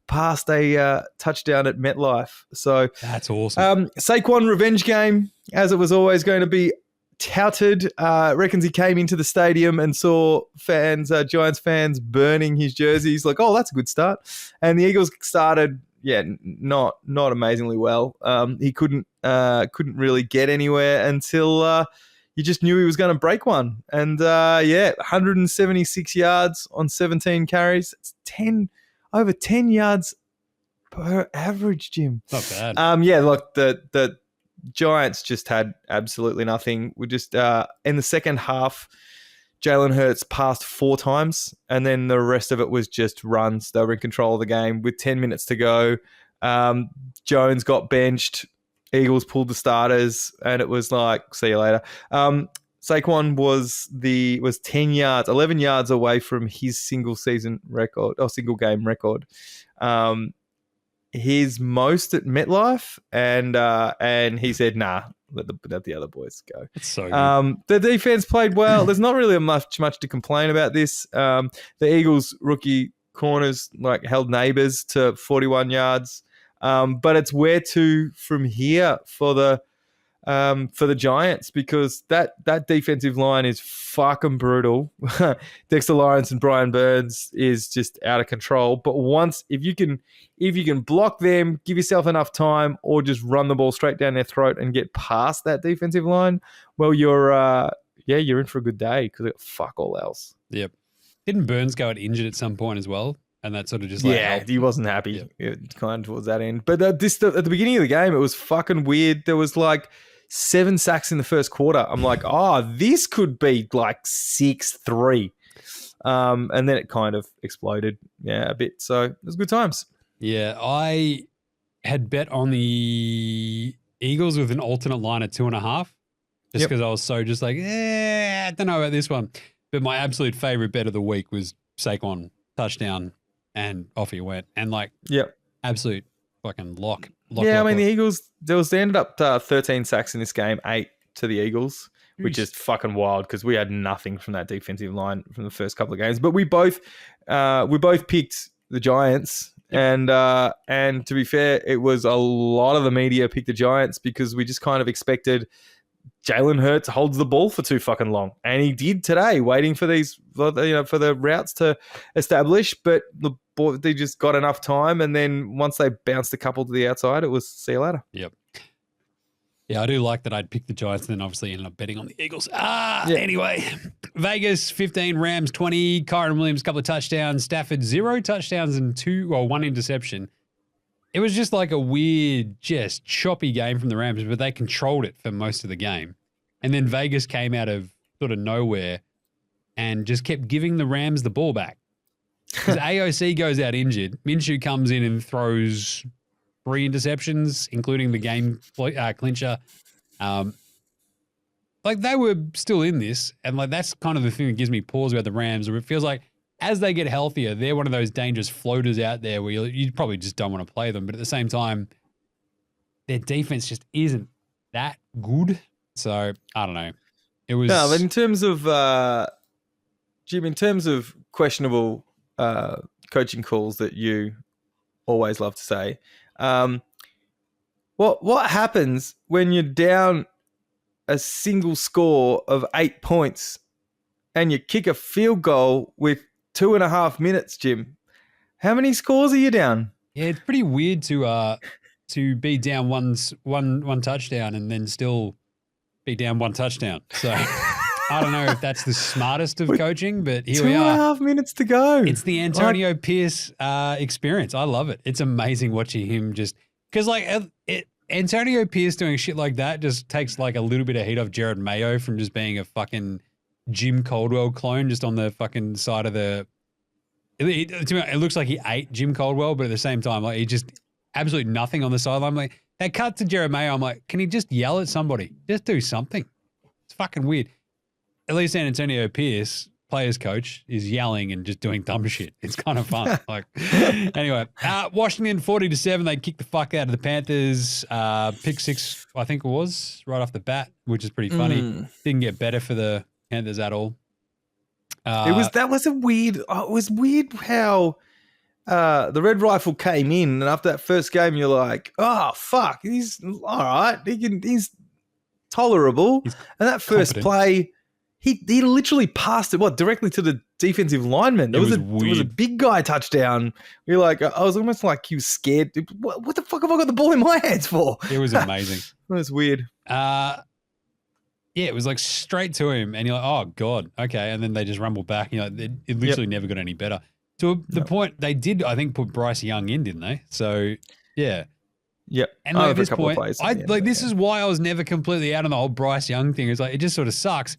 passed a touchdown at MetLife. So
that's awesome.
Saquon revenge game, as it was always going to be touted. Reckons he came into the stadium and saw Giants fans burning his jerseys. Like, oh, that's a good start. And the Eagles started, not amazingly well. He couldn't really get anywhere until you just knew he was going to break one. And 176 yards on 17 carries. It's over 10 yards per average, Jim.
Not bad.
Like the Giants just had absolutely nothing. We just in the second half, Jalen Hurts passed 4 times, and then the rest of it was just runs. They were in control of the game with 10 minutes to go. Jones got benched. Eagles pulled the starters, and it was like, see you later. Saquon was 11 yards away from his single game record. His most at MetLife, and he said, nah, let the other boys go.
It's so good.
The defense played well. There's not really much to complain about this. The Eagles rookie corners held neighbors to 41 yards. But it's where to from here for the Giants, because that defensive line is fucking brutal. Dexter Lawrence and Brian Burns is just out of control. But if you can block them, give yourself enough time, or just run the ball straight down their throat and get past that defensive line, well, you're in for a good day, because they got fuck all else.
Yep. Didn't Burns go out injured at some point as well? And that sort of just helped.
He wasn't happy kind of towards that end. But at the beginning of the game, it was fucking weird. There was 7 sacks in the first quarter. I'm like, this could be 6-3. And then it kind of exploded, a bit. So it was good times. Yeah,
I had bet on the Eagles with an alternate line at 2.5, just because I was so just I don't know about this one. But my absolute favorite bet of the week was Saquon touchdown, and off he went. And absolute fucking lock.
The Eagles, they ended up 13 sacks in this game, 8 to the Eagles, which is fucking wild, because we had nothing from that defensive line from the first couple of games. But we both picked the Giants, and to be fair, it was a lot of the media picked the Giants because we just kind of expected Jalen Hurts holds the ball for too fucking long, and he did today, waiting for for the routes to establish. But they just got enough time, and then once they bounced a couple to the outside, it was see you later.
Yep. Yeah, I do like that I'd picked the Giants, and then obviously ended up betting on the Eagles. Anyway, Vegas 15, Rams 20, Kyron Williams couple of touchdowns, Stafford 0 touchdowns and 1 interception. It was just a weird, just choppy game from the Rams, but they controlled it for most of the game. And then Vegas came out of sort of nowhere and just kept giving the Rams the ball back. Because AOC goes out injured. Minshew comes in and throws 3 interceptions, including the game clincher. They were still in this, and that's kind of the thing that gives me pause about the Rams, where it feels like as they get healthier, they're one of those dangerous floaters out there where you probably just don't want to play them. But at the same time, their defense just isn't that good. So, I don't know. It was...
No, but in terms of, Jim, in terms of questionable coaching calls that you always love to say, what happens when you're down a single score of 8 points and you kick a field goal with 2.5 minutes, Jim? How many scores are you down?
Yeah, it's pretty weird to be down one touchdown and then still be down 1 touchdown. So I don't know if that's the smartest of coaching, but here we are.
2.5 minutes to go.
It's the Antonio Pierce experience. I love it. It's amazing watching him just because Antonio Pierce doing shit like that just takes a little bit of heat off Jared Mayo from just being a fucking Jim Caldwell clone just on the fucking side of the. It looks like he ate Jim Caldwell, but at the same time, he just absolutely nothing on the sideline. That cut to Jared Mayo, I'm like, can he just yell at somebody? Just do something. It's fucking weird. At least San Antonio Pierce, players coach, is yelling and just doing dumb shit. It's kind of fun. Anyway, Washington 40-7. They kicked the fuck out of the Panthers. Pick 6, I think it was, right off the bat, which is pretty funny. Didn't get better for the Panthers at all.
It was weird how the Red Rifle came in, and after that first game, you're like, oh fuck, he's all right. He's tolerable. He's and that first competent play, he literally passed it directly to the defensive lineman. It was a big guy touchdown. You're like, I was almost like he was scared. What the fuck have I got the ball in my hands for?
It was amazing.
It was weird.
Yeah, it was straight to him, and you're like, oh, God, okay. And then they just rumble back. It literally never got any better. To the point, they did, I think, put Bryce Young in, didn't they? So, yeah.
Yep.
And at this point, this is why I was never completely out on the whole Bryce Young thing. It's it just sort of sucks.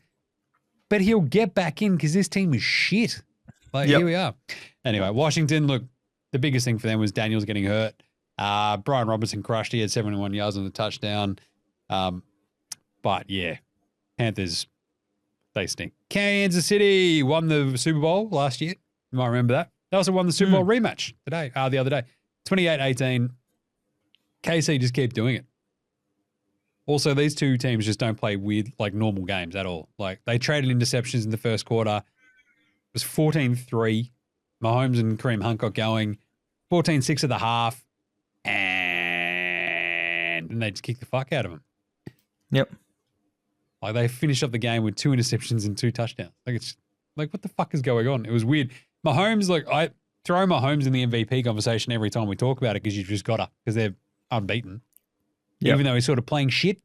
But he'll get back in because this team is shit. Here we are. Anyway, Washington, look, the biggest thing for them was Daniels getting hurt. Brian Robinson crushed. He had 71 yards on the touchdown. But, yeah. Panthers, they stink. Kansas City won the Super Bowl last year. You might remember that. They also won the Super Bowl rematch the other day. 28-18. KC just keep doing it. Also, these two teams just don't play weird, normal games at all. They traded interceptions in the first quarter. It was 14-3. Mahomes and Kareem Hunt got going. 14-6 at the half. And and then they just kick the fuck out of him.
Yep.
Like they finished up the game with 2 interceptions and 2 touchdowns. Like it's like, what the fuck is going on? It was weird. Mahomes, like I throw Mahomes in the MVP conversation every time we talk about it because you've just got to, because they're unbeaten. Yep. Even though he's sort of playing shit.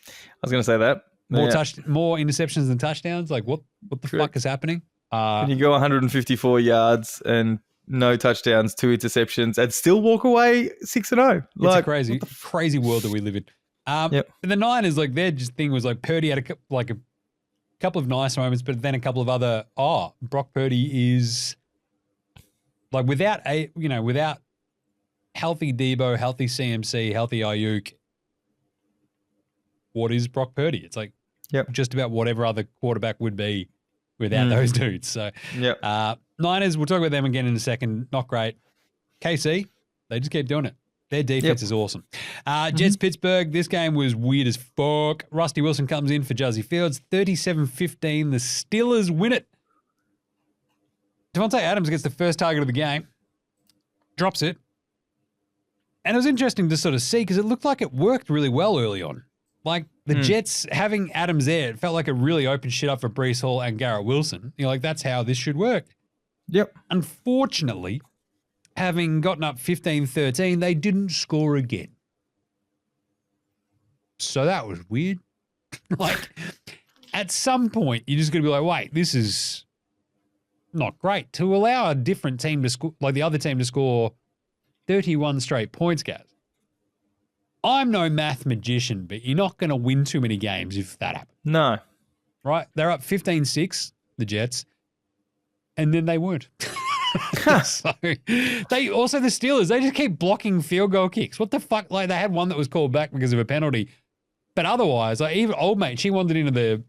I was going to say that.
More interceptions than touchdowns. Like what the fuck is happening?
Can you go 154 yards and no touchdowns, 2 interceptions, and still walk away 6-0?
Like, it's a crazy world that we live in. And the Niners, like their just thing was like Purdy had a couple of nice moments, but then a couple of other. Brock Purdy is like without healthy Debo, healthy CMC, healthy Ayuk. What is Brock Purdy? It's like just about whatever other quarterback would be without those dudes. So Niners, we'll talk about them again in a second. Not great. KC, they just keep doing it. Their defense is awesome. Jets Pittsburgh, this game was weird as fuck. Rusty Wilson comes in for Juzzy Fields. 37-15. The Steelers win it. Davante Adams gets the first target of the game. Drops it. And it was interesting to sort of see because it looked like it worked really well early on. Like the Jets having Adams there, it felt like it really opened shit up for Breece Hall and Garrett Wilson. You're like, that's how this should work.
Yep.
Unfortunately, having gotten up 15-13, they didn't score again. So that was weird. Like, at some point, you're just going to be like, wait, this is not great. To allow a different team to score, like the other team to score 31 straight points, guys. I'm no math magician, but you're not going to win too many games if that happens.
No.
Right? They're up 15-6, the Jets, and then they weren't. So they also, the Steelers, they just keep blocking field goal kicks. What the fuck? Like they had one that was called back because of a penalty. But otherwise, like even old mate, she wandered into the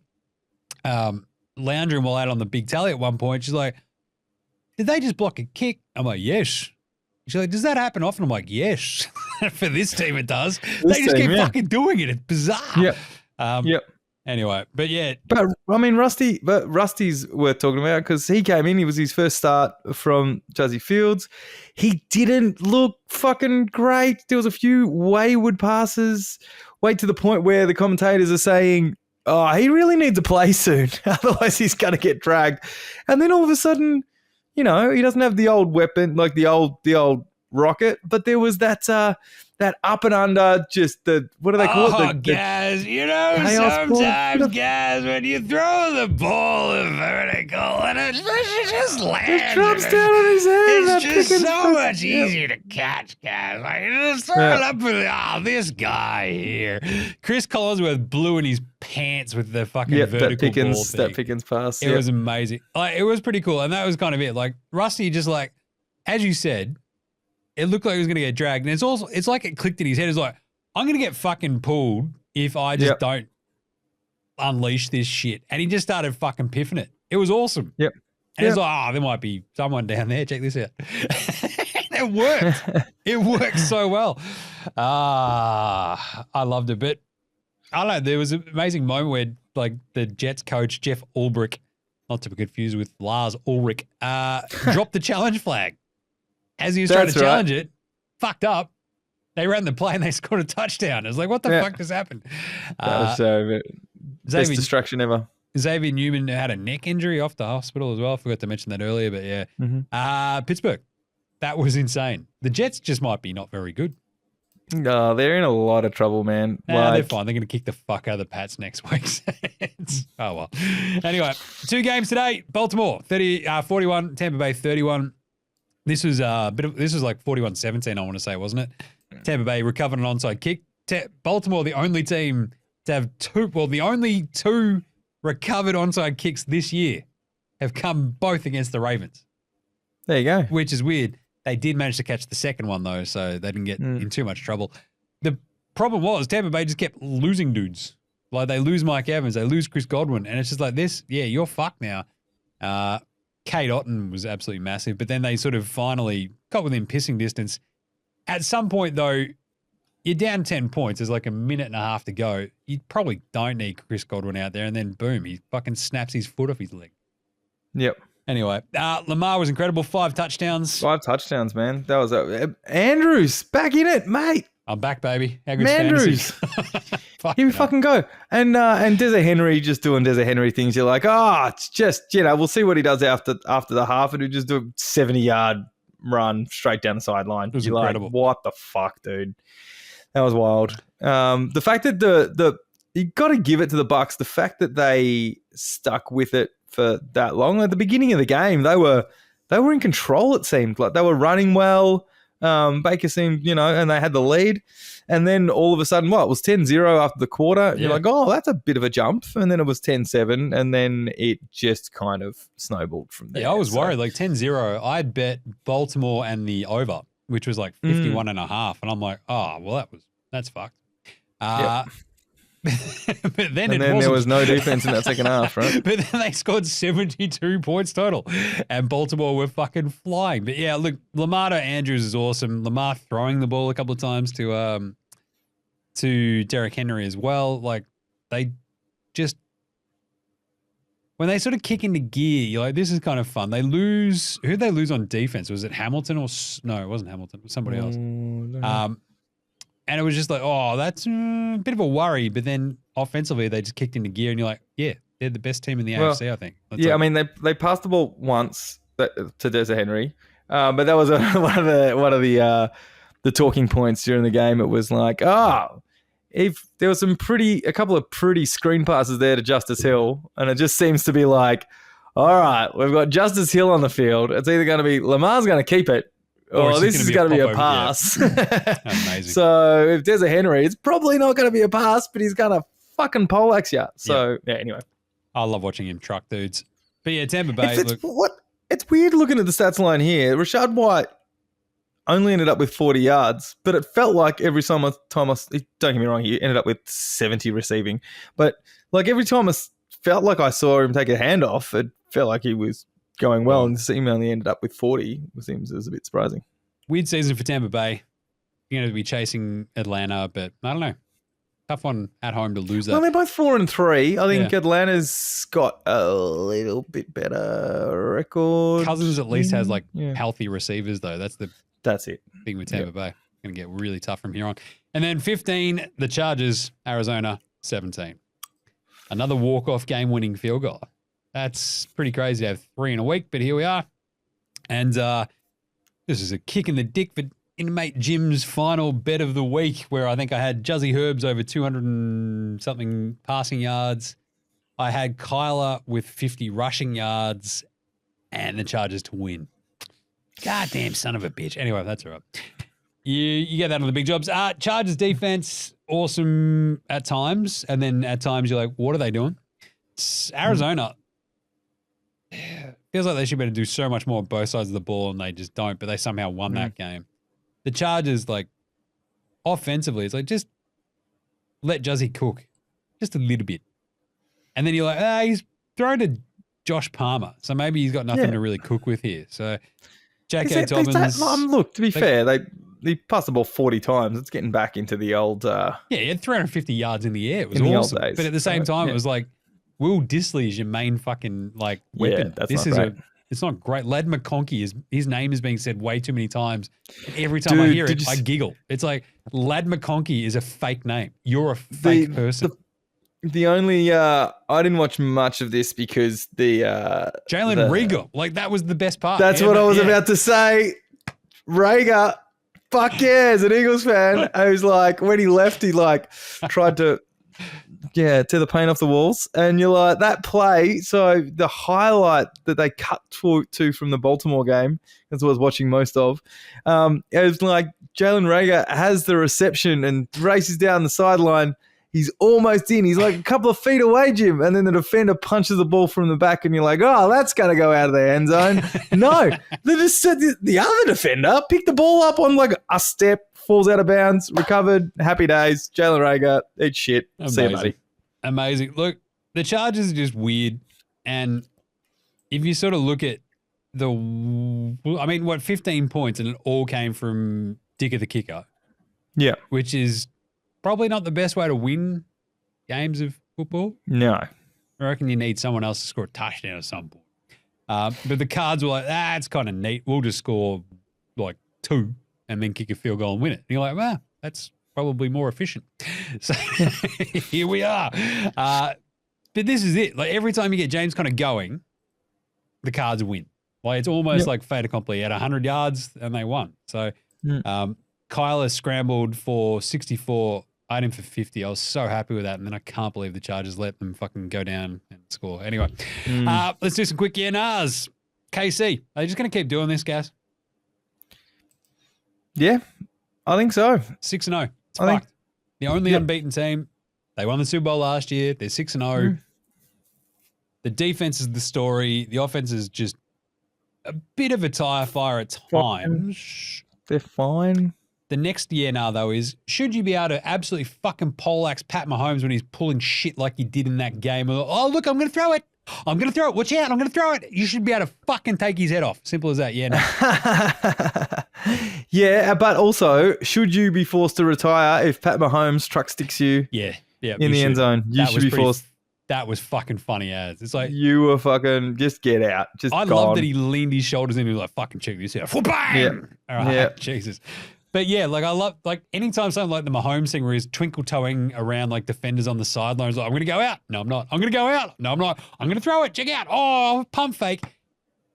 lounge room while out on the big tally at one point. She's like, did they just block a kick? I'm like, yes. She's like, does that happen often? I'm like, yes. For this team, it does. They just keep fucking doing it. It's bizarre.
Yep.
Anyway, but yeah.
But I mean, Rusty's worth talking about because he came in. He was his first start from Juzzy Fields. He didn't look fucking great. There was a few wayward passes. Wait to the point where the commentators are saying, "Oh, he really needs to play soon, otherwise he's going to get dragged." And then all of a sudden, he doesn't have the old weapon like the old rocket, but there was that up and under, just the, what do they call it?
Guys, sometimes, guys, when you throw the ball vertical and it just lands.
It drops down on his head.
It's just so much easier to catch, guys. Like, you just throw it up with, this guy here. Chris Collinsworth blew in his pants with the fucking vertical ball thing.
That Pickens pass.
It was amazing. Like, it was pretty cool, and that was kind of it. Like, Rusty just like, as you said, it looked like he was going to get dragged. And it's like it clicked in his head. It's like, I'm going to get fucking pulled if I just don't unleash this shit. And he just started fucking piffing it. It was awesome.
Yep.
And it's like, there might be someone down there. Check this out. It worked. It worked so well. I loved it. But I don't know, there was an amazing moment where like the Jets coach, Jeff Ulbrich, not to be confused with Lars Ulrich, dropped the challenge flag. As he was trying to challenge it, fucked up. They ran the play and they scored a touchdown. I was like, what the fuck just happened?
That was so best distraction ever.
Xavier Newman had a neck injury off the hospital as well. I forgot to mention that earlier, but yeah.
Mm-hmm.
Pittsburgh, that was insane. The Jets just might be not very good.
No, they're in a lot of trouble, man.
They're fine. They're going to kick the fuck out of the Pats next week. Oh, well. Anyway, 2 games today. Baltimore, 41, Tampa Bay, 31. This was like 41-17, I want to say, wasn't it? Tampa Bay recovered an onside kick. Baltimore, the only team to have the only 2 recovered onside kicks this year have come both against the Ravens.
There you go.
Which is weird. They did manage to catch the second one, though, so they didn't get in too much trouble. The problem was Tampa Bay just kept losing dudes. Like, they lose Mike Evans, they lose Chris Godwin, and it's just like this, you're fucked now. Kate Otten was absolutely massive, but then they sort of finally got within pissing distance. At some point, though, you're down 10 points. There's like a minute and a half to go. You probably don't need Chris Godwin out there, and then boom, he fucking snaps his foot off his leg.
Yep.
Anyway, Lamar was incredible. 5 touchdowns.
5 touchdowns, man. That was Andrews back in it, mate.
I'm back, baby. How good's
Mandrews. Here we fucking go. And Desi Henry just doing Desi Henry things. You're like, it's just, we'll see what he does after the half, and he'll just do a 70-yard run straight down the sideline.
It was
You're
incredible.
Like, what the fuck, dude? That was wild. The fact that you got to give it to the Bucs. The fact that they stuck with it for that long. At the beginning of the game, they were in control. It seemed like they were running well. Baker seemed, and they had the lead. And then all of a sudden, it was 10-0 after the quarter. Yeah. You're like, that's a bit of a jump. And then it was 10-7. And then it just kind of snowballed from there.
Yeah, I was worried. Like 10-0, I'd bet Baltimore and the over, which was like 51.5. And I'm like, that's fucked.
Yep.
But then
there was no defense in that second half, right?
But then they scored 72 points total, and Baltimore were fucking flying. But yeah, look, Lamar to Andrews is awesome. Lamar throwing the ball a couple of times to Derrick Henry as well. Like they just when they sort of kick into gear, you're like, this is kind of fun. They lose. Who'd they lose on defense? Was it Hamilton or no? It wasn't Hamilton. It was somebody else. And it was just like, that's a bit of a worry. But then offensively, they just kicked into gear, and you're like, yeah, they're the best team in the AFC, I think.
I mean, they passed the ball once to Desi Henry, but that was one of the talking points during the game. It was like, if there was a couple of pretty screen passes there to Justice Hill, and it just seems to be like, all right, we've got Justice Hill on the field. It's either going to be Lamar's going to keep it, or this is going to be a pass.
Yeah. Amazing.
So if there's a Henry, it's probably not going to be a pass, but he's going to fucking poleaxe you. So, anyway.
I love watching him truck dudes. But yeah, Tampa Bay.
It's weird looking at the stats line here. Rashad White only ended up with 40 yards, but it felt like every time don't get me wrong, he ended up with 70 receiving. But like every time I felt like I saw him take a handoff, it felt like he was going well, and this team only ended up with 40. It seems a bit surprising.
Weird season for Tampa Bay. You're going to be chasing Atlanta, but I don't know. Tough one at home to lose that.
Well, they're both 4-3. I think Atlanta's got a little bit better record.
Cousins at least has healthy receivers, though. That's
it.
Thing with Tampa Bay. Going to get really tough from here on. And then 15, the Chargers, Arizona, 17. Another walk-off game-winning field goal. That's pretty crazy to have 3 in a week, but here we are. And this is a kick in the dick for inmate Jim's final bet of the week, where I think I had Juzzy Herbs over 200 and something passing yards. I had Kyler with 50 rushing yards and the Chargers to win. Goddamn son of a bitch. Anyway, that's all right. You get that on the big jobs. Chargers defense, awesome at times. And then at times you're like, what are they doing? It's Arizona. Feels like they should be able to do so much more on both sides of the ball, and they just don't, but they somehow won that game. The Chargers, offensively, it's like, just let Juzzy cook just a little bit. And then you're like, he's thrown to Josh Palmer, so maybe he's got nothing to really cook with here. So J.K. Dobbins.
Look, to be fair, they passed the ball 40 times. It's getting back into the old...
he had 350 yards in the air. It was awesome. But at the same time, it was like, Will Dissly is your main fucking weapon.
Yeah, that's not great.
It's not great. Lad McConkey his name is being said way too many times. Every time I hear it, I giggle. It's like Lad McConkey is a fake name. You're a fake person.
The only I didn't watch much of this because
Jalen Reagor, that was the best part.
That's what I was about to say. Reagor, fuck yeah, as an Eagles fan, I was like, when he left, he tried to tear the paint off the walls. And you're like, that play, so the highlight that they cut to from the Baltimore game, that's what I was watching most of, it was like Jalen Reagor has the reception and races down the sideline. He's almost in. He's like a couple of feet away, Jim. And then the defender punches the ball from the back and you're like, that's going to go out of the end zone. No, they just said the other defender picked the ball up on a step, falls out of bounds, recovered, happy days. Jalen Reagor, eat shit.
Amazing.
See you, buddy.
Amazing. Look, the Chargers are just weird. And if you sort of look at 15 points, and it all came from Dick of the Kicker.
Yeah.
Which is probably not the best way to win games of football.
No.
I reckon you need someone else to score a touchdown at some point. But the Cards were like, it's kind of neat. We'll just score 2 and then kick a field goal and win it. And you're like, that's probably more efficient. So here we are. But this is it. Like every time you get Jaymz kind of going, the Cards win. Like it's almost like fait accompli. He had 100 yards and they won. So Kyler scrambled for 64. I had him for 50. I was so happy with that. And then I can't believe the Chargers let them fucking go down and score. Anyway, let's do some quick yeah-nahs. KC, are they just going to keep doing this, guys?
Yeah, I think so.
6-0. It's fucked. The only unbeaten team. They won the Super Bowl last year. They're 6-0. The defense is the story. The offense is just a bit of a tire fire at times.
They're fine.
The next year now, though, is should you be able to absolutely fucking poleaxe Pat Mahomes when he's pulling shit like he did in that game? Oh, look, I'm going to throw it. I'm going to throw it. Watch out. I'm going to throw it. You should be able to fucking take his head off. Simple as that. Yeah, no.
Yeah, but also, should you be forced to retire if Pat Mahomes truck sticks you in the end zone? You should be forced.
That was fucking funny as. It's like
you were fucking just get out. I
love that he leaned his shoulders in and he was like, fucking check this out. Bang!
Yeah.
All right. Jesus. But yeah, like I love like anytime something like the Mahomes thing where he's twinkle toeing around like defenders on the sidelines, like I'm gonna go out. No, I'm not. I'm gonna go out. No, I'm not. I'm gonna throw it. Check out. Oh, pump fake.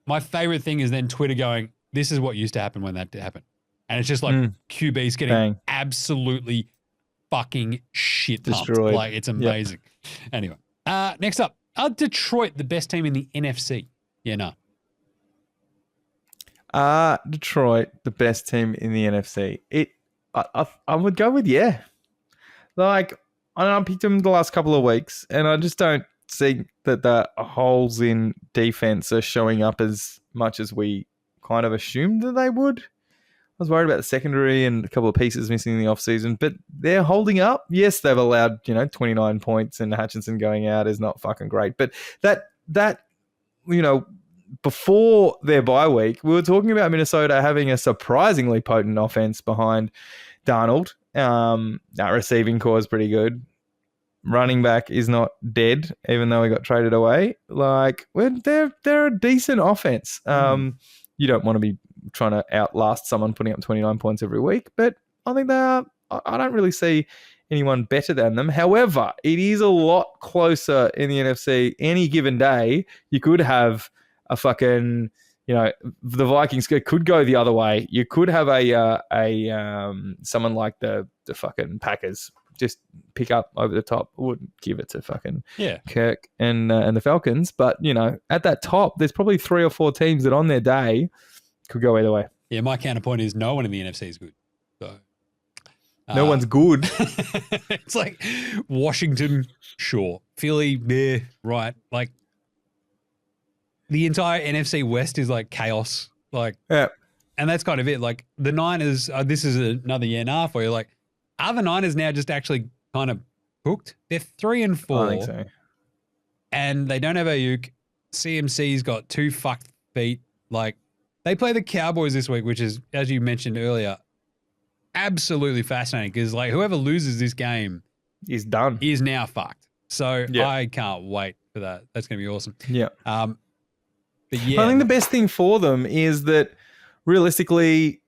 My favorite thing is then Twitter going, this is what used to happen when that happened. And it's just like QB's getting absolutely fucking shit pumped.
Destroyed.
Like it's amazing. Anyway. Next up, are Detroit the best team in the NFC? Yeah, no.
Detroit the best team in the NFC? I would go with yeah. Like I picked them the last couple of weeks, and I just don't see that the holes in defense are showing up as much as we kind of assumed that they would. I was worried about the secondary and a couple of pieces missing in the offseason, but they're holding up. Yes, they've allowed, 29 points and Hutchinson going out is not fucking great. But that before their bye week, we were talking about Minnesota having a surprisingly potent offense behind Darnold. That receiving core is pretty good. Running back is not dead, even though he got traded away. Like, they're a decent offense. You don't want to be trying to outlast someone putting up 29 points every week, but I think they are. I don't really see anyone better than them. However, it is a lot closer in the NFC. Any given day, you could have a fucking, the Vikings could go the other way. You could have someone like the fucking Packers just pick up over the top. I wouldn't give it to fucking Kirk and the Falcons, but at that top, there's probably 3 or 4 teams that on their day could go either way.
Yeah, my counterpoint is no one in the NFC is good. So
no one's good.
It's like Washington, sure. Philly, right. Like the entire NFC West is like chaos. Like, and that's kind of it. Like the Niners, this is another year and a half where you're like, are the Niners now just actually kind of hooked? They're 3-4.
I think so.
And they don't have Ayuk. CMC's got 2 fucked feet. Like, they play the Cowboys this week, which is, as you mentioned earlier, absolutely fascinating because, like, whoever loses this game
is done.
Is now fucked. So I can't wait for that. That's going to be awesome.
Yeah.
But yeah.
I think the best thing for them is that realistically,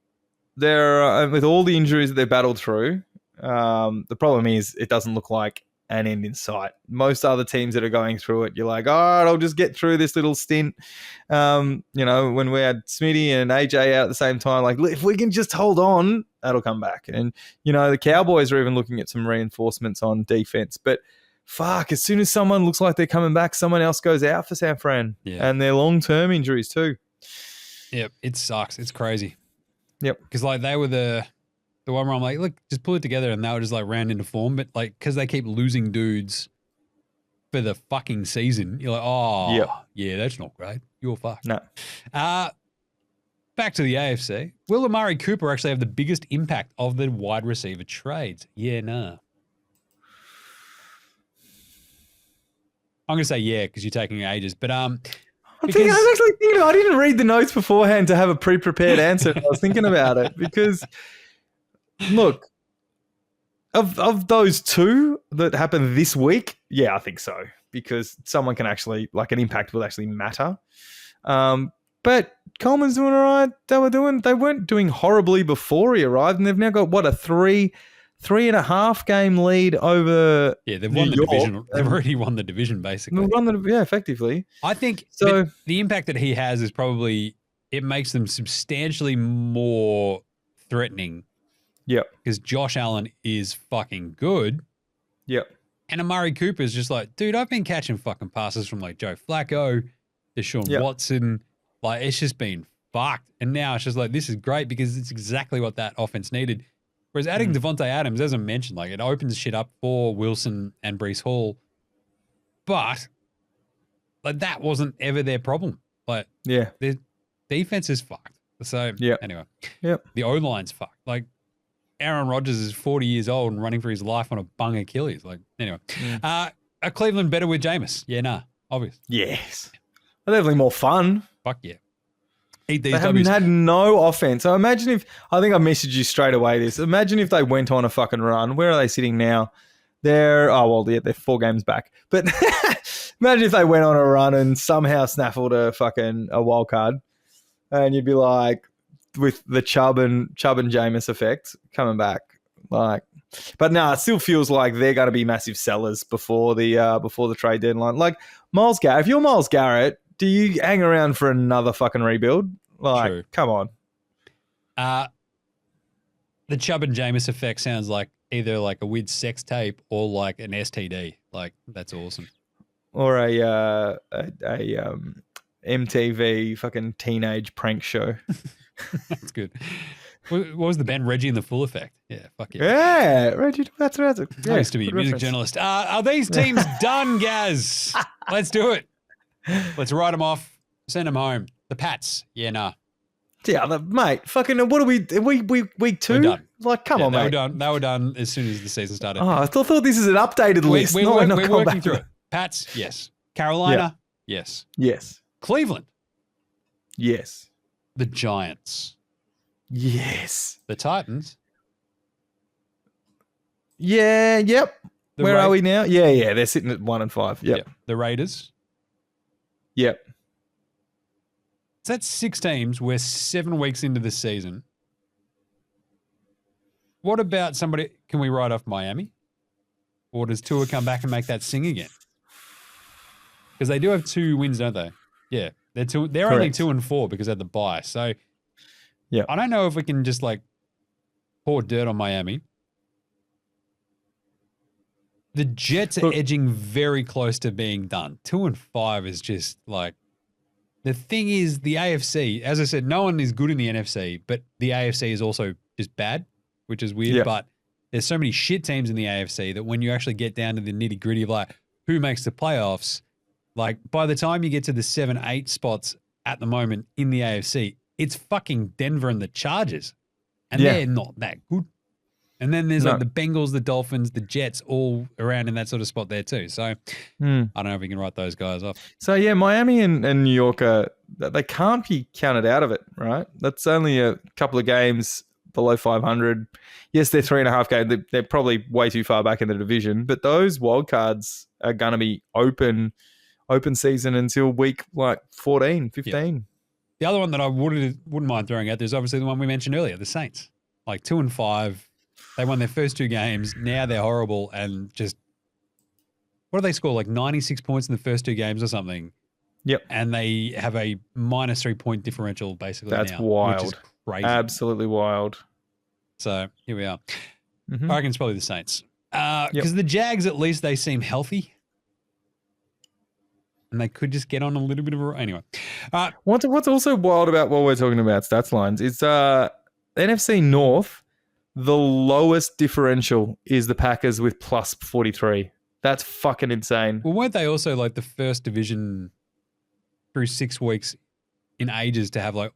they're with all the injuries that they've battled through, the problem is it doesn't look like an end in sight. Most other teams that are going through it, you're like, all right, I'll just get through this little stint. When we had Smitty and AJ out at the same time, like, if we can just hold on, that'll come back. And, the Cowboys are even looking at some reinforcements on defense. But fuck, as soon as someone looks like they're coming back, someone else goes out for San Fran. Yeah. And they're long-term injuries too.
Yep, it sucks. It's crazy.
Yep.
Because, like, they were the one where I'm like, look, just pull it together, and they were just like round into form. But like, because they keep losing dudes for the fucking season, you're like, yeah, that's not great. You're fucked.
No.
Back to the AFC. Will Amari Cooper actually have the biggest impact of the wide receiver trades? Yeah, nah. I'm gonna say yeah because you're taking ages, but I was actually
thinking. I didn't read the notes beforehand to have a pre-prepared answer. I was thinking about it because. Look, of those 2 that happened this week, yeah, I think so. Because someone can actually, like, an impact will actually matter. But Coleman's doing all right. They weren't doing horribly before he arrived, and they've now got, a 3 3.5 game lead over
they've
New
won the
York.
division. They've already won the division, basically.
Effectively.
I think
So.
the impact that he has is probably it makes them substantially more threatening.
Yep.
Because Josh Allen is fucking good.
Yep.
And Amari Cooper is just like, dude, I've been catching fucking passes from like Joe Flacco, DeShaun Watson. Like, it's just been fucked. And now it's just like, this is great because it's exactly what that offense needed. Whereas adding Davante Adams, as I mentioned, like it opens shit up for Wilson and Breece Hall. But like that wasn't ever their problem. Like, their defense is fucked. So anyway, the O-line's fucked. Like, Aaron Rodgers is 40 years old and running for his life on a bung Achilles. Like, anyway. Are Cleveland better with Jameis? Yeah, nah. Obvious.
Yes. They're definitely more fun.
Fuck yeah. Eat these
They haven't had no offense. So imagine if, I think I messaged you straight away this. Imagine if they went on a fucking run. Where are they sitting now? They're 4 games back. But imagine if they went on a run and somehow snaffled a wild card. And you'd be like, with the Chubb and Jameis effect coming back. Like, but no, it still feels like they're going to be massive sellers before the trade deadline. Like Myles Garrett, if you're Myles Garrett, do you hang around for another fucking rebuild? Like, True. Come on.
The Chubb and Jameis effect sounds like either like a weird sex tape or like an STD. Like, that's awesome.
Or a MTV fucking teenage prank show.
That's good. What was the band? Reggie and the Full Effect. Yeah, fuck yeah.
Yeah, Reggie. That's right.
I used to be a music journalist. Are these teams done, Gaz? Let's do it. Let's write them off. Send them home. The Pats. Yeah, nah.
Yeah, mate. Fucking. What are we? Week 2?
We're done.
Like, come on,
mate.
They
were done as soon as the season started.
Oh, I thought this is an updated list.
We're working through it. Pats. Yes. Carolina. Yes.
Yes.
Cleveland.
Yes.
The Giants.
Yes.
The Titans.
Yeah, yep. Where are we now? Yeah. They're sitting at 1 and 5. Yep.
The Raiders.
Yep.
So that's 6 teams. We're 7 weeks into the season. What about somebody? Can we write off Miami? Or does Tua come back and make that sing again? Because they do have 2 wins, don't they? Yeah. They're only 2 and 4 because they had the bye. So I don't know if we can just like pour dirt on Miami. The Jets are edging very close to being done. 2 and 5 is just like, the thing is the AFC, as I said, no one is good in the NFC, but the AFC is also just bad, which is weird. But there's so many shit teams in the AFC that when you actually get down to the nitty gritty of like who makes the playoffs, like by the time you get to the 7-8 spots at the moment in the AFC, it's fucking Denver and the Chargers. And they're not that good. And then there's like the Bengals, the Dolphins, the Jets all around in that sort of spot there too. So I don't know if we can write those guys off.
So yeah, Miami and New York, they can't be counted out of it, right? That's only a couple of games below 500. Yes, they're 3.5 games. They're probably way too far back in the division, but those wild cards are going to be open season until week like 14, 15.
Yeah. The other one that I wouldn't mind throwing out there is obviously the one we mentioned earlier, the Saints. Like 2 and 5. They won their first 2 games. Now they're horrible and just, what do they score? Like 96 points in the first 2 games or something.
Yep.
And they have a -3 point differential basically.
That's
now,
wild.
Which is crazy.
Absolutely wild.
So here we are. I reckon it's probably the Saints. Because the Jags, at least they seem healthy. And they could just get on a little bit of a... Anyway.
What's also wild about what we're talking about stats lines is NFC North, the lowest differential is the Packers with plus 43. That's fucking insane.
Well, weren't they also like the first division through 6 weeks in ages to have like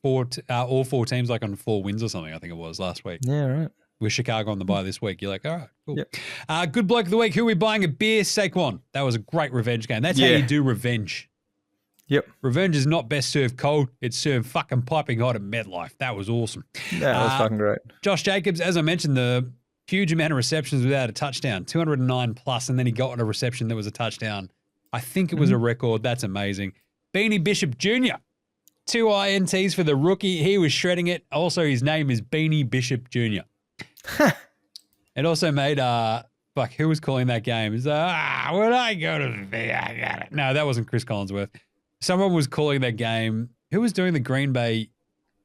all 4 teams like on 4 wins or something, I think it was last week.
Yeah, right.
With Chicago on the bye this week. You're like, all right, cool.
Yep.
Good bloke of the week. Who are we buying a beer? Saquon. That was a great revenge game. That's how you do revenge.
Yep.
Revenge is not best served cold. It's served fucking piping hot at MetLife. That was awesome.
That was fucking great.
Josh Jacobs, as I mentioned, the huge amount of receptions without a touchdown, 209 plus, and then he got a reception that was a touchdown. I think it was a record. That's amazing. Beanie Bishop Jr., 2 INTs for the rookie. He was shredding it. Also, his name is Beanie Bishop Jr. It also made who was calling that game? It's would I go to the No, that wasn't Chris Collinsworth. Someone was calling that game. Who was doing the Green Bay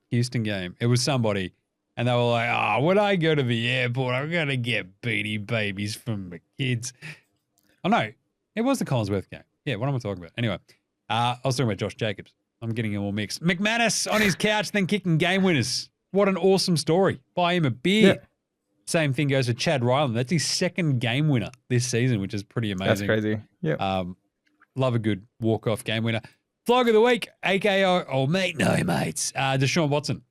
Houston game? It was somebody. And they were like, would I go to the airport? I'm going to get Beanie Babies from the kids. Oh, no. It was the Collinsworth game. Yeah, what am I talking about? Anyway, I was talking about Josh Jacobs. I'm getting him all mixed. McManus on his couch, then kicking game winners. What an awesome story. Buy him a beer. Yeah. Same thing goes for Chad Ryland. That's his second game winner this season, which is pretty amazing.
That's crazy. Yeah.
Love a good walk-off game winner. Flog of the week, a.k.a. mate. No, mates. DeShaun Watson.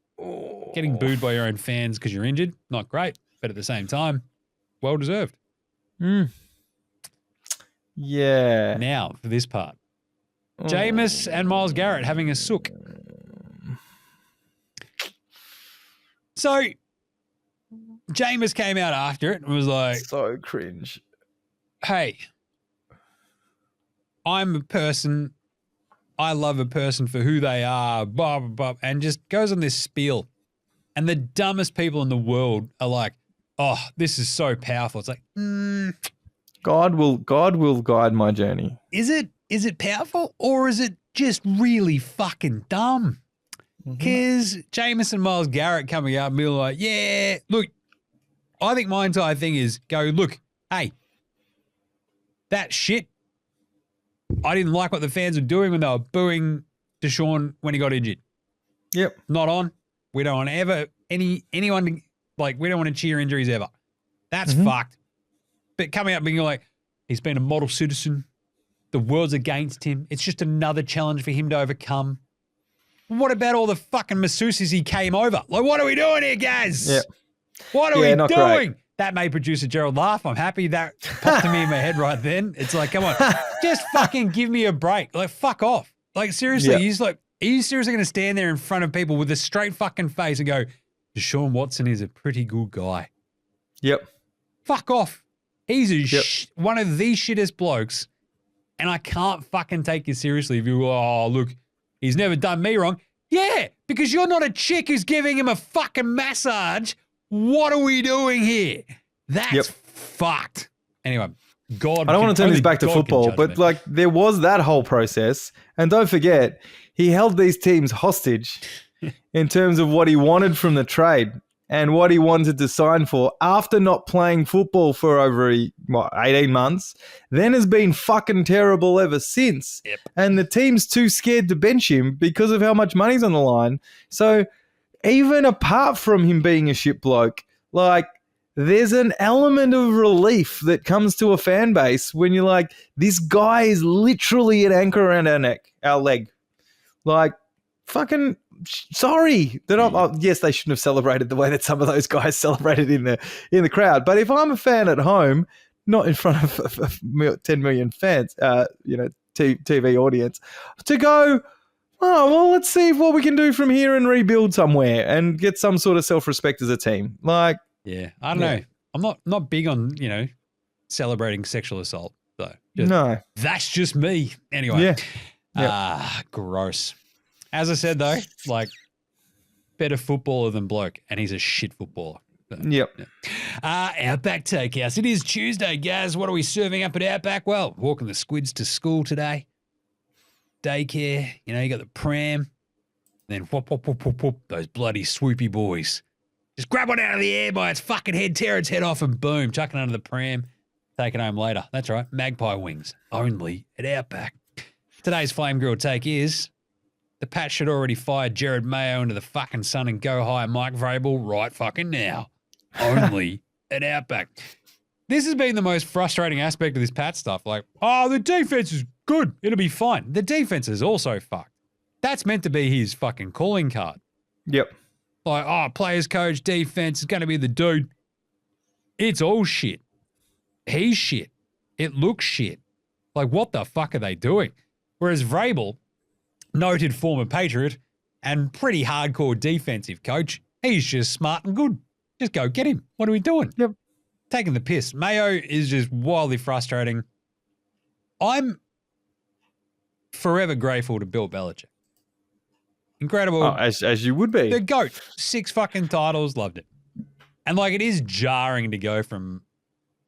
Getting booed by your own fans because you're injured. Not great, but at the same time, well-deserved.
Yeah.
Now, for this part. Jaymz and Myles Garrett having a sook. So, Jaymz came out after it and was like...
So cringe.
Hey, I'm a person... I love a person for who they are, blah, blah, blah, and just goes on this spiel. And the dumbest people in the world are like, oh, this is so powerful. It's like,
God will guide my journey.
Is it powerful or is it just really fucking dumb? Because Jameis and Myles Garrett coming out and being like, yeah, look, I think my entire thing is go, look, hey, that shit, I didn't like what the fans were doing when they were booing DeShaun when he got injured.
Yep.
Not on. We don't want ever anyone to, like, we don't want to cheer injuries ever. That's fucked. But coming up being like, he's been a model citizen. The world's against him. It's just another challenge for him to overcome. What about all the fucking masseuses he came over? Like, what are we doing here, guys?
Yep.
What are we doing?
Great.
That made producer Gerald laugh. I'm happy that popped to me in my head right then. It's like, come on, just fucking give me a break. Like, fuck off. Like, seriously, he's like, are you seriously going to stand there in front of people with a straight fucking face and go, DeShaun Watson is a pretty good guy?
Yep.
Fuck off. He's one of the shittest blokes, and I can't fucking take you seriously if you go, oh, look, he's never done me wrong. Yeah, because you're not a chick who's giving him a fucking massage. What are we doing here? That's fucked. Anyway, God.
I don't want to turn this back to football, but like there was that whole process. And don't forget, he held these teams hostage in terms of what he wanted from the trade and what he wanted to sign for after not playing football for over 18 months, then has been fucking terrible ever since.
Yep.
And the team's too scared to bench him because of how much money's on the line. So even apart from him being a shit bloke, like there's an element of relief that comes to a fan base when you're like, this guy is literally an anchor around our leg. Like, fucking sorry that yes, they shouldn't have celebrated the way that some of those guys celebrated in the crowd. But if I'm a fan at home, not in front of 10 million fans, TV audience, to go, oh, well, let's see what we can do from here and rebuild somewhere and get some sort of self-respect as a team. Like,
yeah, I don't know. I'm not big on, celebrating sexual assault, though.
No.
That's just me. Anyway.
Yeah.
Gross. As I said, though, like, better footballer than bloke, and he's a shit footballer. So,
yep.
Outback TakeHouse. It is Tuesday, guys. What are we serving up at Outback? Well, walking the squids to school today. Daycare. You got the pram. Then whoop, whoop, whoop, whoop, whoop. Those bloody swoopy boys. Just grab one out of the air by its fucking head, tear its head off, and boom, chuck it under the pram. Take it home later. That's right. Magpie wings. Only at Outback. Today's Flame Grilled Take is the Pats should already fire Jared Mayo into the fucking sun and go hire Mike Vrabel right fucking now. Only at Outback. This has been the most frustrating aspect of this Pat stuff. Like, oh, the defense is good. It'll be fine. The defense is also fucked. That's meant to be his fucking calling card.
Yep.
Like, oh, players, coach, defense is going to be the dude. It's all shit. He's shit. It looks shit. Like, what the fuck are they doing? Whereas Vrabel, noted former Patriot and pretty hardcore defensive coach, he's just smart and good. Just go get him. What are we doing?
Yep.
Taking the piss. Mayo is just wildly frustrating. I'm forever grateful to Bill Belichick. Incredible.
Oh, as you would be.
The GOAT. 6 fucking titles. Loved it. And like, it is jarring to go from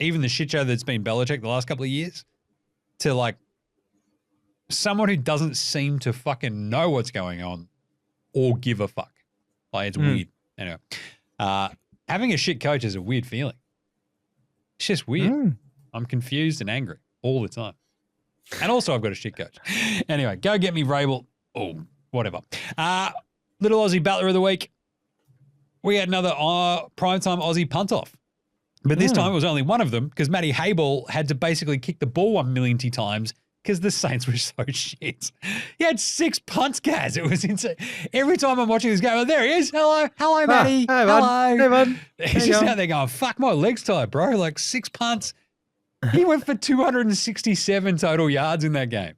even the shit show that's been Belichick the last couple of years to like someone who doesn't seem to fucking know what's going on or give a fuck. Like, it's weird. Anyway, having a shit coach is a weird feeling. It's just weird. I'm confused and angry all the time. And also I've got a shit coach. Anyway, go get me Rabel. Oh, whatever. Little Aussie Battler of the Week. We had another primetime Aussie punt-off. But this time it was only one of them because Matty Hayball had to basically kick the ball 1 million times because the Saints were so shit. He had 6 punts, Gaz. It was insane. Every time I'm watching this game, there he is. Hello, Matty.
Hey,
hello.
bud. Hey, bud.
He's just out there going, fuck, my leg's tired, bro. Like 6 punts. He went for 267 total yards in that game.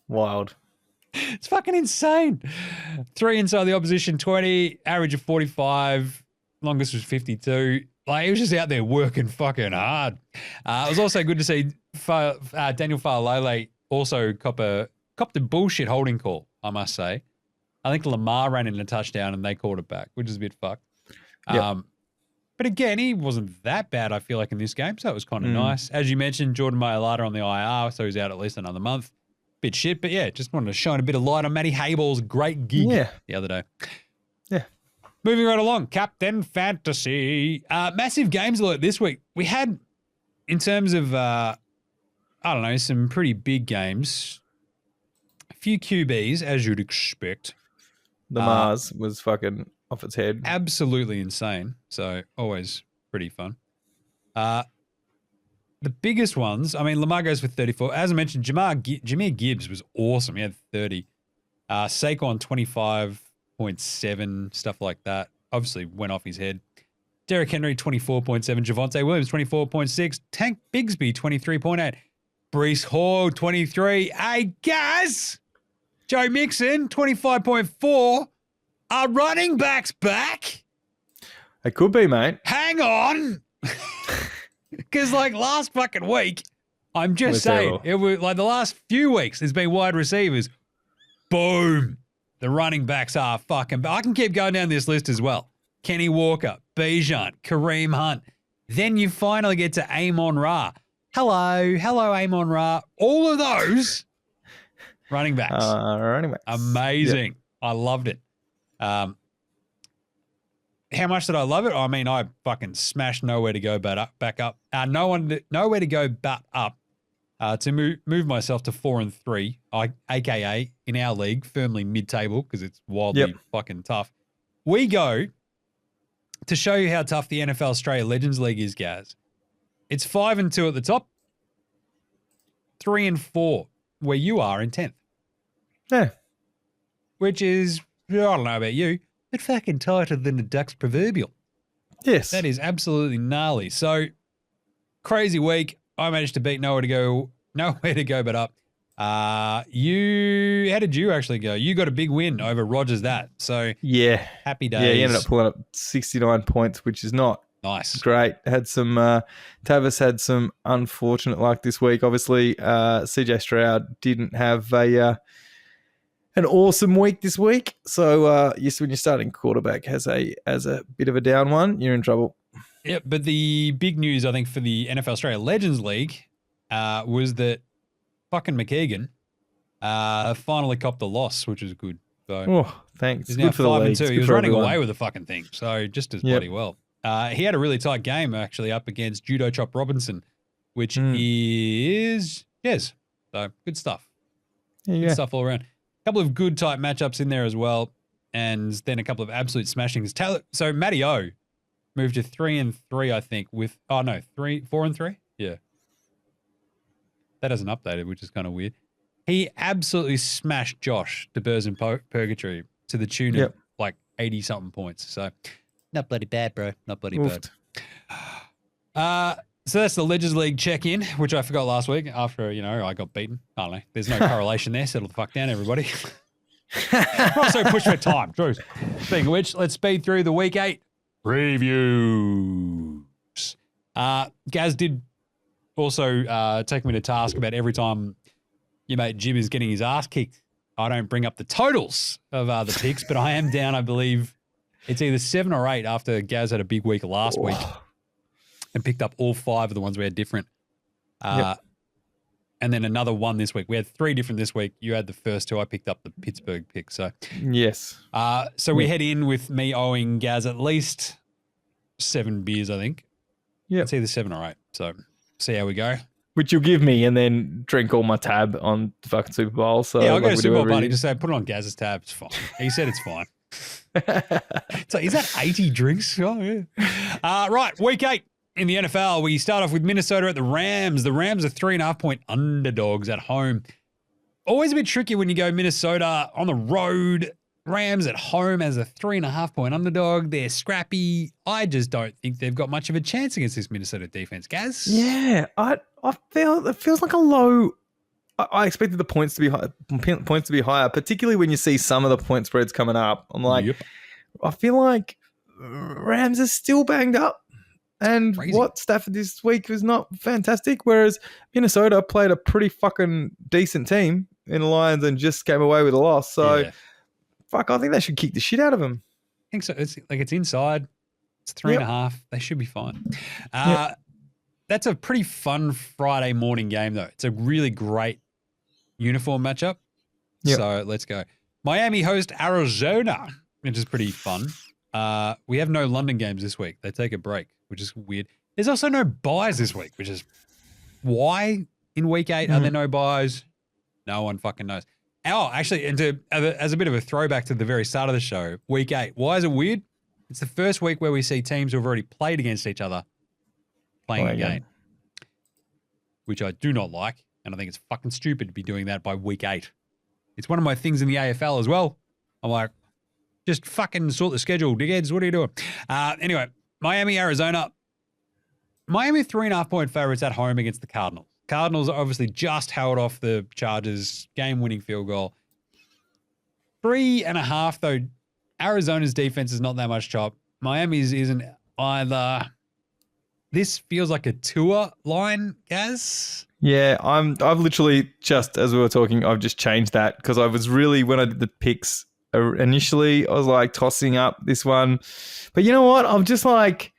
Wild.
It's fucking insane. 3 inside the opposition, 20, average of 45, longest was 52. Like, he was just out there working fucking hard. It was also good to see Daniel Fa'alele also copped a bullshit holding call, I must say. I think Lamar ran in a touchdown and they called it back, which is a bit fucked.
Yep.
But again, he wasn't that bad, I feel like, in this game, so it was kind of nice. As you mentioned, Jordan Mailata on the IR, so he's out at least another month. Bit shit, but yeah, just wanted to shine a bit of light on Matty Hayball's great gig the other day.
Yeah.
Moving right along, Captain Fantasy. Massive games alert this week. We had, in terms of, I don't know, some pretty big games. A few QBs, as you'd expect.
The Mars was fucking off its head.
Absolutely insane. So always pretty fun. The biggest ones, I mean, Lamar goes for 34. As I mentioned, Jahmyr Gibbs was awesome. He had 30. Saquon, 25.7, stuff like that. Obviously went off his head. Derrick Henry, 24.7. Javonte Williams, 24.6. Tank Bigsby, 23.8. Breece Hall, 23. Hey, guys! Joe Mixon, 25.4. Are running backs back?
It could be, mate.
Hang on. Because like last fucking week, I'm just saying, it was like the last few weeks, there's been wide receivers. Boom. The running backs are fucking, I can keep going down this list as well. Kenny Walker, Bijan, Kareem Hunt. Then you finally get to Amon Ra. Hello, Amon Ra. All of those running backs. Amazing. Yep. I loved it. How much did I love it? I mean, I fucking smashed nowhere to go back up. Nowhere to go but up to move myself to 4-3, aka in our league, firmly mid-table because it's wildly fucking tough. We go to show you how tough the NFL Straya Legends League is, Gaz. It's 5-2 at the top, 3-4 where you are in 10th.
Yeah.
Which is, I don't know about you, but fucking tighter than the duck's proverbial.
Yes.
That is absolutely gnarly. So, crazy week. I managed to beat nowhere to go but up. How did you actually go? You got a big win over Rogers that. So,
yeah.
Happy days.
Yeah, he ended up pulling up 69 points, which is not
nice.
Great. Had some, Tavis had some unfortunate luck this week. Obviously, CJ Stroud didn't have an awesome week this week. So, when your starting quarterback has a bit of a down one, you're in trouble.
Yeah, but the big news, I think, for the NFL Straya Legends League was that fucking McKeegan finally copped the loss, which is good. So,
thanks.
He's now
good for the league.
5-2. He was running away with the fucking thing. So, just as bloody well. He had a really tight game, actually, up against Judo Chop Robinson, which is, yes. So, good stuff. Good stuff all around. A couple of good type matchups in there as well, and then a couple of absolute smashings. So Matty O moved to 3-3, I think, with 4-3. Yeah, that hasn't updated, which is kind of weird. He absolutely smashed Josh to Burrs and Purgatory to the tune of like 80 something points. So not bloody bad, bro. Not bloody bad. So that's the Legends League check-in, which I forgot last week after, I got beaten. I don't know. There's no correlation there. Settle the fuck down, everybody. We're also pushed for time. True. Speaking of which, let's speed through the Week 8 previews. Gaz did also take me to task about every time your mate Jim is getting his ass kicked. I don't bring up the totals of the picks, but I am down, I believe, It's either 7 or 8 after Gaz had a big week last week and picked up all 5 of the ones we had different. And then another one this week. We had 3 different this week. You had the first 2. I picked up the Pittsburgh pick. So
yes.
So we head in with me owing Gaz at least 7 beers, I think.
Yeah.
It's either 7 or 8. So see how we go.
Which you'll give me and then drink all my tab on the fucking Super Bowl. So
yeah, I'll go to Super Bowl party. Just say, put it on Gaz's tab. It's fine. He said it's fine. So is that 80 drinks? Oh, yeah. Right, week 8 in the NFL. We start off with Minnesota at the Rams. The Rams are 3.5-point underdogs at home. Always a bit tricky when you go Minnesota on the road. Rams at home as a 3.5-point underdog. They're scrappy. I just don't think they've got much of a chance against this Minnesota defense, Gaz.
Yeah, I feel it feels like a low. I expected the points to be higher, particularly when you see some of the point spreads coming up. I'm like, I feel like Rams are still banged up, and what Stafford this week was not fantastic. Whereas Minnesota played a pretty fucking decent team in the Lions and just came away with a loss. So. Fuck, I think they should kick the shit out of him.
I think so. It's inside. It's 3.5. They should be fine. That's a pretty fun Friday morning game, though. It's a really great uniform matchup. So let's go. Miami host Arizona, which is pretty fun. We have no London games this week. They take a break, which is weird. There's also no buys this week, which is why in week 8 are there no buys? No one fucking knows. Oh, actually, and as a bit of a throwback to the very start of the show, week 8. Why is it weird? It's the first week where we see teams who have already played against each other playing a game, which I do not like, and I think it's fucking stupid to be doing that by week 8. It's one of my things in the AFL as well. I'm like, just fucking sort the schedule, dickheads. What are you doing? Anyway, Miami, Arizona. Miami 3.5-point favorites at home against the Cardinals. Cardinals obviously just held off the Chargers' game-winning field goal. 3.5, though. Arizona's defense is not that much chop. Miami's isn't either. This feels like a tour line, Gaz.
Yeah, I've literally just, as we were talking, I've just changed that because I was really, when I did the picks initially, I was like tossing up this one. But you know what? I'm just like,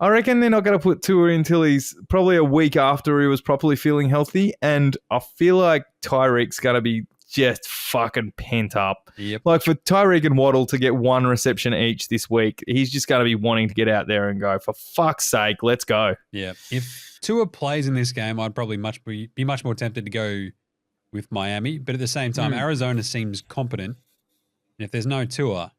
I reckon they're not going to put Tua until he's probably a week after he was properly feeling healthy. And I feel like Tyreek's going to be just fucking pent up.
Yep.
Like for Tyreek and Waddle to get 1 reception each this week, he's just going to be wanting to get out there and go, for fuck's sake, let's go.
Yeah. If Tua plays in this game, I'd probably be much more tempted to go with Miami. But at the same time, Arizona seems competent. And if there's no Tua,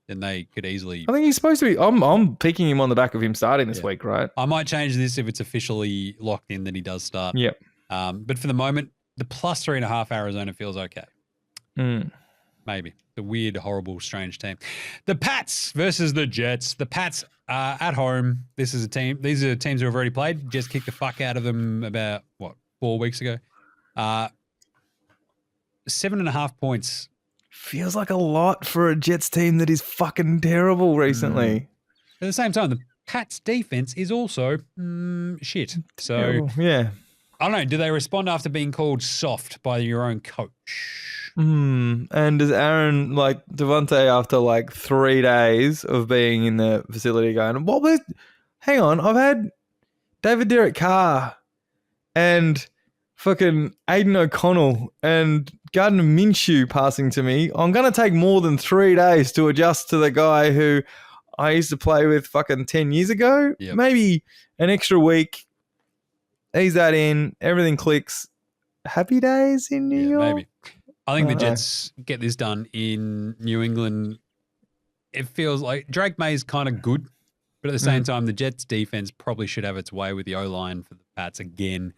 then they could easily.
I think he's supposed to be. I'm picking him on the back of him starting this week, right?
I might change this if it's officially locked in that he does start.
Yep.
But for the moment, the plus 3.5 Arizona feels okay. Maybe. The weird, horrible, strange team. The Pats versus the Jets. The Pats at home. These are teams who have already played. Just kicked the fuck out of them about 4 weeks ago. 7.5 points.
Feels like a lot for a Jets team that is fucking terrible recently.
At the same time, the Pats defense is also shit. So,
terrible. Yeah.
I don't know. Do they respond after being called soft by your own coach?
And does Aaron, like Davante, after like 3 days of being in the facility going, hang on, I've had David Derek Carr and fucking Aiden O'Connell and Gardner Minshew passing to me. I'm going to take more than 3 days to adjust to the guy who I used to play with fucking 10 years ago.
Yep.
Maybe an extra week. Ease that in. Everything clicks. Happy days in New York?
Maybe. I think the Jets get this done in New England. It feels like Drake May's kind of good, but at the same time, the Jets defense probably should have its way with the O-line for the Pats again.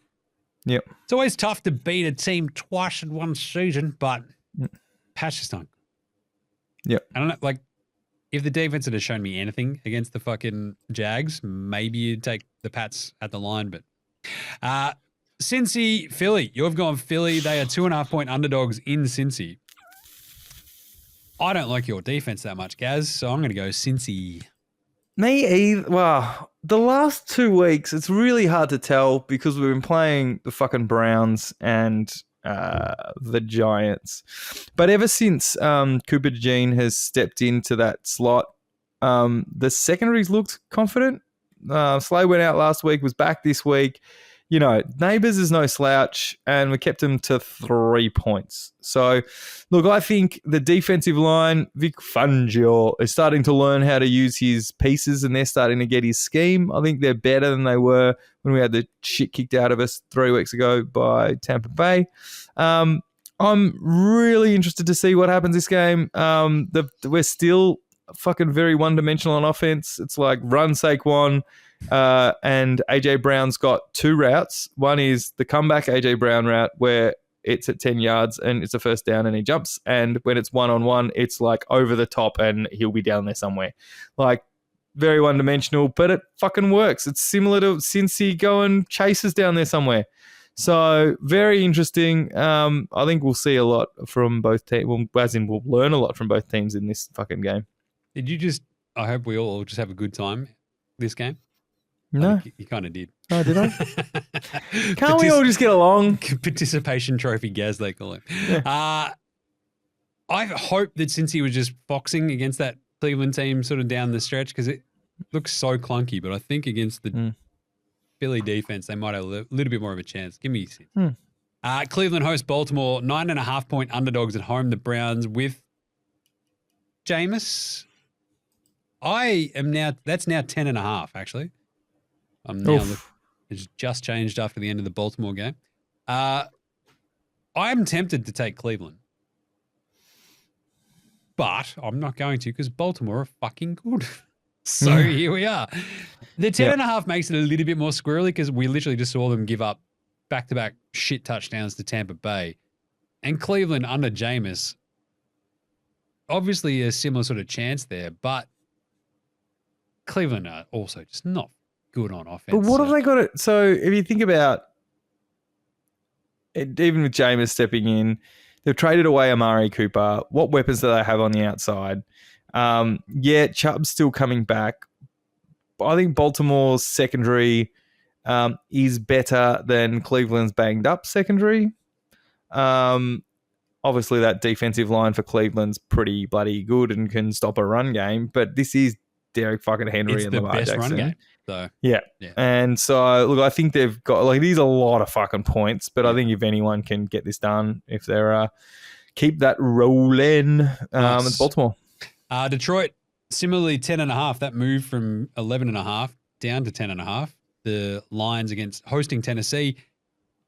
Yep.
It's always tough to beat a team twice in one season, but Pats just don't.
Yep.
I don't know, like, if the defense had shown me anything against the fucking Jags, maybe you'd take the Pats at the line, but Cincy, Philly. You've gone Philly. They are 2.5-point underdogs in Cincy. I don't like your defense that much, Gaz, so I'm going to go Cincy.
Me either. Well, the last 2 weeks, it's really hard to tell because we've been playing the fucking Browns and the Giants. But ever since Cooper DeJean has stepped into that slot The secondaries looked confident. Slay went out last week, was back this week. Neighbours is no slouch, and we kept him to 3 points. So, look, I think the defensive line, Vic Fangio, is starting to learn how to use his pieces, and they're starting to get his scheme. I think they're better than they were when we had the shit kicked out of us 3 weeks ago by Tampa Bay. I'm really interested to see what happens this game. We're still fucking very one-dimensional on offense. It's like run Saquon, and AJ Brown's got 2 routes. One is the comeback AJ Brown route where it's at 10 yards and it's a first down and he jumps. And when it's one-on-one, it's like over the top and he'll be down there somewhere. Like very one-dimensional, but it fucking works. It's similar to Cincy going chases down there somewhere. So very interesting. I think we'll see a lot from both teams. Well, as in we'll learn a lot from both teams in this fucking game.
I hope we all just have a good time this game.
No.
You kind of did.
Oh, did I? Can't we all just get along?
Participation trophy, Gaz, they call it. Yeah. I hope that since he was just boxing against that Cleveland team sort of down the stretch, because it looks so clunky, but I think against the Philly defense, they might have a little bit more of a chance. Give me 6. Cleveland hosts Baltimore, 9.5-point underdogs at home. The Browns with Jaymz. That's now 10.5, actually. It's just changed after the end of the Baltimore game. I'm tempted to take Cleveland, but I'm not going to because Baltimore are fucking good. So here we are. The 10.5 makes it a little bit more squirrely because we literally just saw them give up back-to-back shit touchdowns to Tampa Bay. And Cleveland under Jameis, obviously a similar sort of chance there, but Cleveland are also just not good on offense.
But what have they got it? So if you think about it, even with Jameis stepping in, they've traded away Amari Cooper. What weapons do they have on the outside? Chubb's still coming back. I think Baltimore's secondary is better than Cleveland's banged up secondary. Obviously, that defensive line for Cleveland's pretty bloody good and can stop a run game. But this is Derek fucking Henry and Lamar Jackson.
Run game. So
yeah. And so look, I think they've got these a lot of fucking points. But I think if anyone can get this done, if they're keep that rolling, it's Baltimore.
Detroit, similarly 10.5. That moved from 11.5 down to 10.5. The Lions against hosting Tennessee.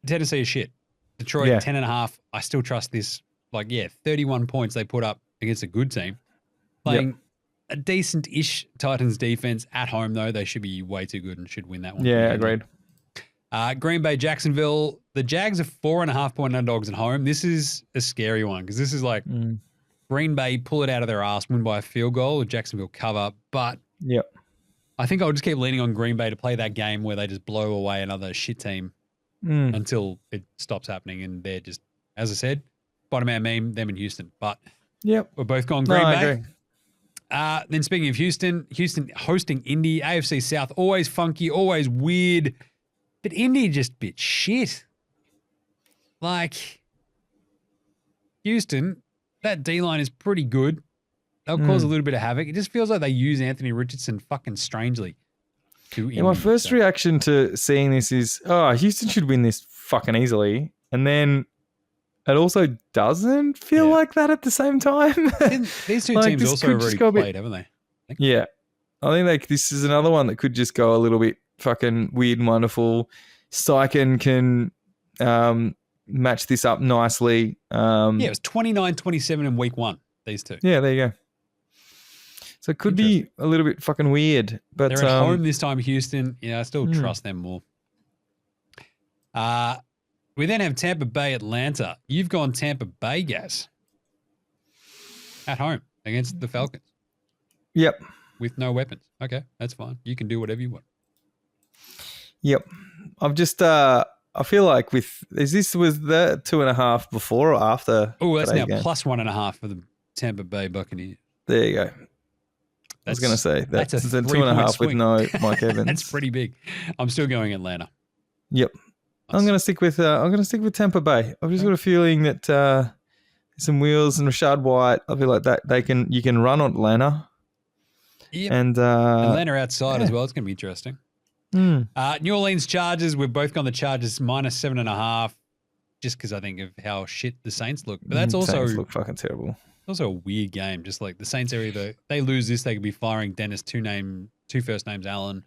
Tennessee is shit. Detroit 10.5. I still trust this. 31 points they put up against a good team. Playing a decent-ish Titans defense at home, though. They should be way too good and should win that one.
Yeah, agreed.
Green Bay, Jacksonville. The Jags are 4.5-point underdogs at home. This is a scary one because this is Green Bay pull it out of their ass, win by a field goal, or Jacksonville cover. But I think I'll just keep leaning on Green Bay to play that game where they just blow away another shit team until it stops happening. And they're just, as I said, bottom man meme, them in Houston. But we're both going Green Bay. I agree. Then speaking of Houston hosting Indy, AFC South, always funky, always weird. But Indy just bit shit. Houston, that D-line is pretty good. They'll cause a little bit of havoc. It just feels like they use Anthony Richardson fucking strangely.
My first reaction to seeing this is, Houston should win this fucking easily. And then it also doesn't feel like that at the same time.
These two teams also already played, haven't they?
Yeah. I think this is another one that could just go a little bit fucking weird and wonderful. Steichen can match this up nicely.
It was 29-27 in week 1, these two.
Yeah, there you go. So it could be a little bit fucking weird. But
they're at home this time, Houston. Yeah, I still trust them more. We then have Tampa Bay, Atlanta. You've gone Tampa Bay, Gaz. At home against the Falcons.
Yep.
With no weapons. Okay, that's fine. You can do whatever you want.
Yep. I've just, I feel like was the 2.5 before or after?
Oh, that's now game? Plus 1.5 for the Tampa Bay Buccaneers.
There you go. I was going to say that's a 2.5 with no Mike Evans.
That's pretty big. I'm still going Atlanta.
Yep. I'm going to stick with Tampa Bay. I've just got a feeling that some wheels and Rashad White. I feel like that you can run on Atlanta,
Yep.
And
Atlanta outside as well. It's going to be interesting. New Orleans Chargers. We've both gone the Chargers -7.5, just because I think of how shit the Saints look. But that's also
Saints look fucking terrible.
Also a weird game. Just like the Saints are either they lose this, they could be firing Dennis two first names Allen,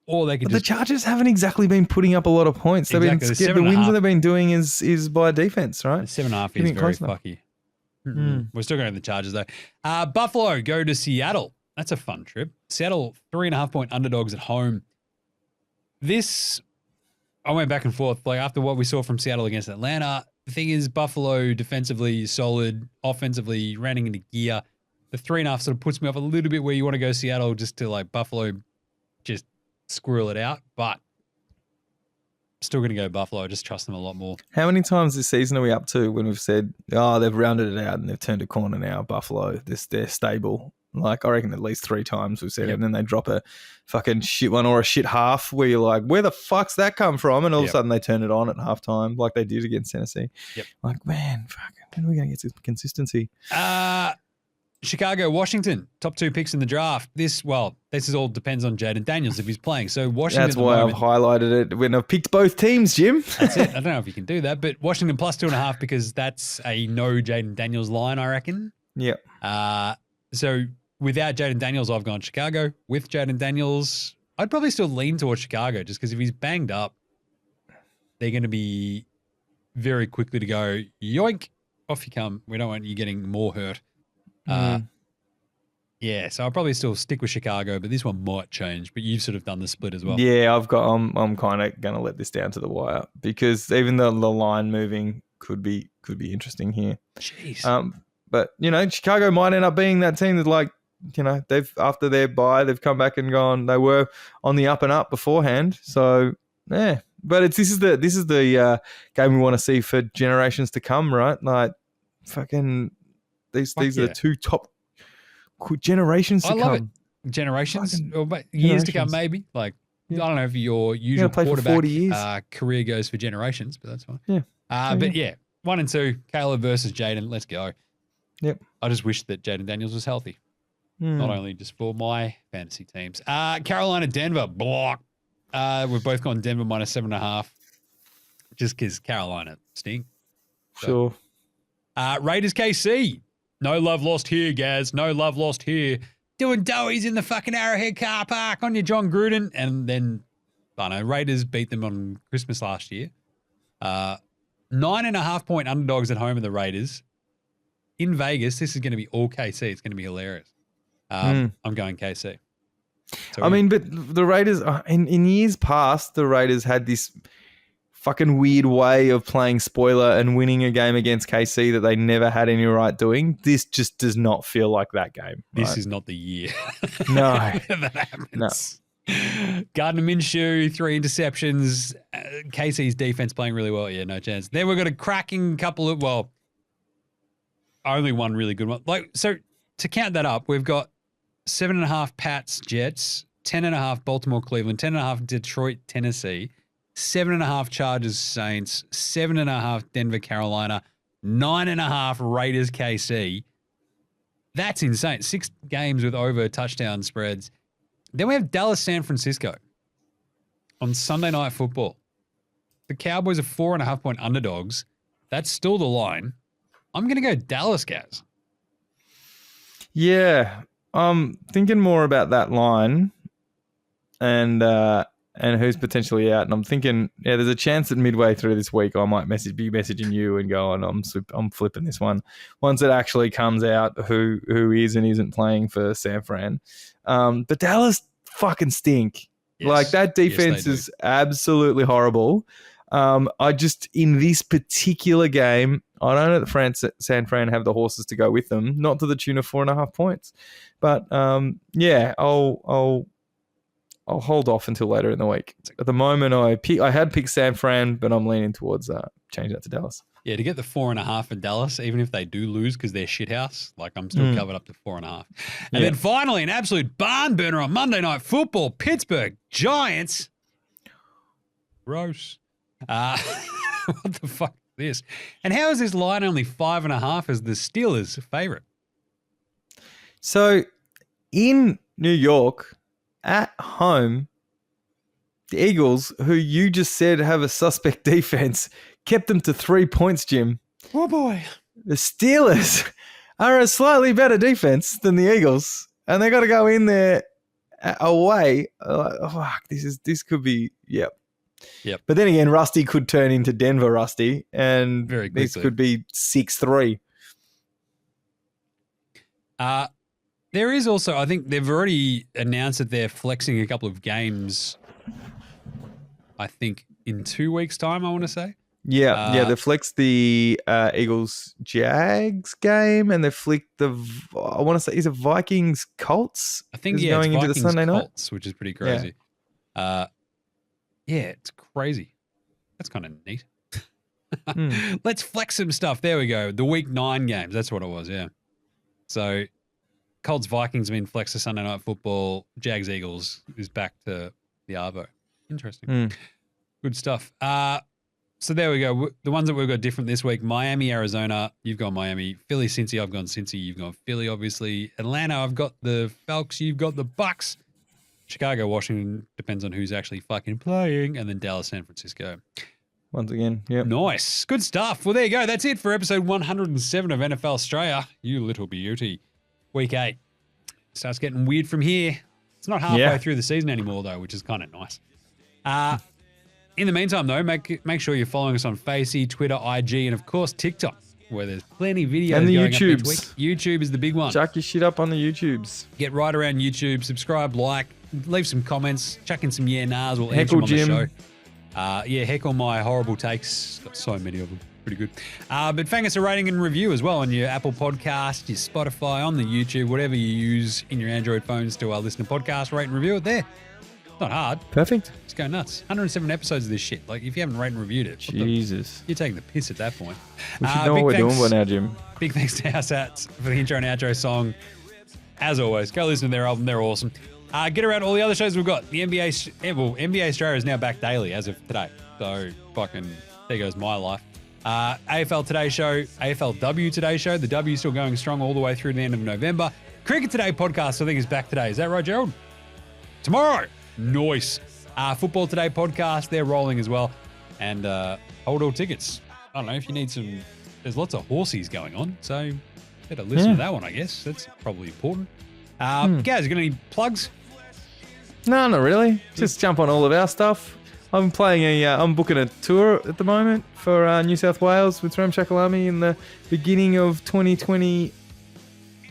or they could.
But the Chargers haven't exactly been putting up a lot of points. They've been the wins that they've been doing is by defense, right?
7.5 is very fucky. We're still going to the Chargers though. Buffalo go to Seattle. That's a fun trip. Seattle 3.5-point underdogs at home. This I went back and forth. Like after what we saw from Seattle against Atlanta. The thing is, Buffalo defensively solid, offensively running into gear. The 3.5 sort of puts me off a little bit where you want to go Seattle just to like Buffalo just squirrel it out. But still going to go Buffalo. I just trust them a lot more.
How many times this season are we up to when we've said, oh, they've rounded it out and they've turned a corner now, Buffalo, they're stable? Like, I reckon at least 3 times we've said it, and then they drop a fucking shit one or a shit half where you're like, where the fuck's that come from? And all of a sudden they turn it on at halftime like they did against Tennessee. Like, man, fuck, when are we going to get some consistency?
Chicago, Washington, top 2 picks in the draft. This is all depends on Jaden Daniels if he's playing. So Washington.
That's why I've highlighted it when I've picked both teams, Jim.
That's it. I don't know if you can do that, but Washington +2.5 because that's a no Jaden Daniels line, I reckon.
Yep.
So without Jaden Daniels, I've gone Chicago. With Jaden Daniels, I'd probably still lean towards Chicago just because if he's banged up, they're going to be very quickly to go, yoink, off you come. We don't want you getting more hurt. Yeah, so I'll probably still stick with Chicago, but this one might change. But you've sort of done the split as well.
Yeah, I'm kind of going to let this down to the wire because even the line moving could be interesting here.
Jeez.
But Chicago might end up being that team that like, they've after their bye, they've come back and gone. They were on the up and up beforehand. So yeah, but this is the game we want to see for generations to come, right? Like fucking these are the 2 top generations to come.
Love it. Generations, years to come, maybe. Like I don't know if your usual quarterback career goes for generations, but that's fine.
Yeah.
But yeah, 1 and 2, Caleb versus Jaden. Let's go.
Yep.
I just wish that Jaden Daniels was healthy. Not only just for my fantasy teams. Carolina, Denver, block. We've both gone Denver -7.5 just because Carolina stink.
Sure.
Raiders, KC. No love lost here, Gaz. No love lost here. Doing doughies in the fucking Arrowhead car park on your John Gruden. And then, I don't know, Raiders beat them on Christmas last year. 9.5-point underdogs at home of the Raiders. In Vegas, this is going to be all KC. It's going to be hilarious. I'm going KC. So
but the Raiders, in years past, the Raiders had this fucking weird way of playing spoiler and winning a game against KC that they never had any right doing. This just does not feel like that game. Right?
This is not the year.
No.
that happens. No. Gardner Minshew, 3 interceptions. KC's defense playing really well. Yeah, no chance. Then we've got a cracking couple of, only one really good one. So to count that up, we've got 7.5 Pats, Jets, 10.5 Baltimore, Cleveland, 10.5 Detroit, Tennessee, 7.5 Chargers, Saints, 7.5 Denver, Carolina, 9.5 Raiders, KC. That's insane. 6 games with over touchdown spreads. Then we have Dallas, San Francisco on Sunday Night Football. The Cowboys are 4.5-point underdogs. That's still the line. I'm going to go Dallas, Gaz.
Yeah, I'm thinking more about that line and who's potentially out. And I'm thinking, there's a chance that midway through this week I might be messaging you and going, I'm flipping this one. Once it actually comes out who is and isn't playing for San Fran. But Dallas fucking stink. Yes. Like that defense is absolutely horrible. I just, in this particular game, I don't know that San Fran have the horses to go with them, not to the tune of 4.5 points. But I'll hold off until later in the week. At the moment, I had picked San Fran, but I'm leaning towards change that to Dallas.
Yeah, to get the 4.5 for Dallas, even if they do lose because they're shithouse, like I'm still covered up to 4.5. And then finally, an absolute barn burner on Monday Night Football, Pittsburgh Giants. Gross. What the fuck is this? And how is this line only 5.5 as the Steelers' favorite?
So in New York at home. The Eagles, who you just said have a suspect defense, kept them to 3 points, Jim.
Oh, boy.
The Steelers are a slightly better defense than the Eagles, and they got to go in there away. This could be, Yep. But then again, Rusty could turn into Denver Rusty, and
Very quickly.
This could be 6-3.
There is also, I think they've already announced that they're flexing a couple of games, I think, in 2 weeks' time, I want to say.
Yeah, they flexed the Eagles-Jags game, and they flicked I want to say, is it Vikings-Colts?
I think,
going
it's
into the Sunday night?
Colts, which is pretty crazy. Yeah, it's crazy. That's kind of neat. Let's flex some stuff. There we go. The Week 9 games, that's what it was, yeah. So, Colts-Vikings have been flexed to Sunday Night Football. Jags-Eagles is back to the Arvo. Interesting. Good stuff. So there we go. The ones that we've got different this week: Miami, Arizona. You've gone Miami. Philly, Cincy. I've gone Cincy. You've gone Philly, obviously. Atlanta. I've got the Falcons. You've got the Bucks. Chicago, Washington. Depends on who's actually fucking playing. And then Dallas, San Francisco.
Once again, yeah.
Nice. Good stuff. Well, there you go. That's it for episode 107 of NFL Straya. You little beauty. Week 8. Starts getting weird from here. It's not halfway through the season anymore, though, which is kind of nice. In the meantime, though, make sure you're following us on Facey, Twitter, IG, and, of course, TikTok, where there's plenty of videos
and the
going
YouTubes.
up each week. YouTube is the big one.
Chuck your shit up on the YouTubes.
Get right around YouTube. Subscribe, like, leave some comments. Chuck in some yeah-nahs. We'll answer them on
Jim.
the show. Heckle my horrible takes. Got so many of them. Pretty good. But fang us a rating and review as well on your Apple Podcast, your Spotify, on the YouTube, whatever you use in your Android phones to listen to podcasts, rate and review it there. Not hard.
Perfect.
Just go nuts. 107 episodes of this shit. Like, if you haven't rated and reviewed it,
Jesus.
you're taking the piss at that point.
We should know what we're doing by now, Jim.
Big thanks to House Hats for the intro and outro song. As always, go listen to their album. They're awesome. Get around all the other shows we've got. The NBA Straya is now back daily as of today. So, fucking, there goes my life. AFL Today Show, AFLW Today Show. The W still going strong all the way through to the end of November. Cricket Today podcast, I think, is back today. Is that right, Gerald? Tomorrow. Nice. Football Today podcast, they're rolling as well. And hold all tickets. I don't know if you need some. There's lots of horsies going on, so better listen to that one, I guess. That's probably important. Guys, you got any plugs?
No, not really. Just jump on all of our stuff. I'm booking a tour at the moment for New South Wales with Ramshackle in the beginning of 2020.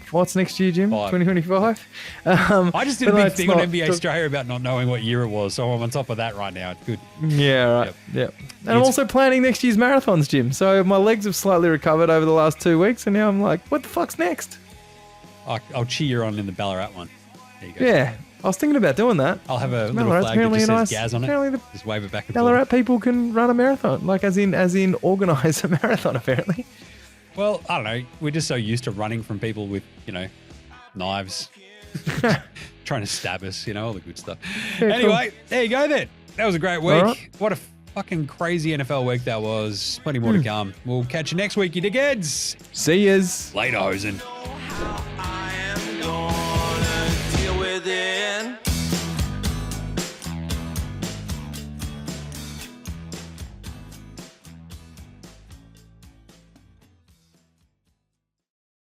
What's next year, Jim? 2025?
I just did a big thing on NBA Straya about not knowing what year it was, so I'm on top of that right now. It's good.
Yeah, right. Yep. And I'm also planning next year's marathons, Jim. So my legs have slightly recovered over the last 2 weeks, and now I'm like, what the fuck's next?
I'll cheer you on in the Ballarat one. There you go.
Yeah, I was thinking about doing that.
I'll have a little flag that just says Gaz on it. Just wave it back and forth.
Ballarat people can run a marathon, like as in organise a marathon, apparently.
Well, I don't know. We're just so used to running from people with, knives, trying to stab us, all the good stuff. Yeah, anyway, cool. There you go then. That was a great week. Right. What a fucking crazy NFL week that was. Plenty more to come. We'll catch you next week, you dickheads.
See yas.
Later, hosen.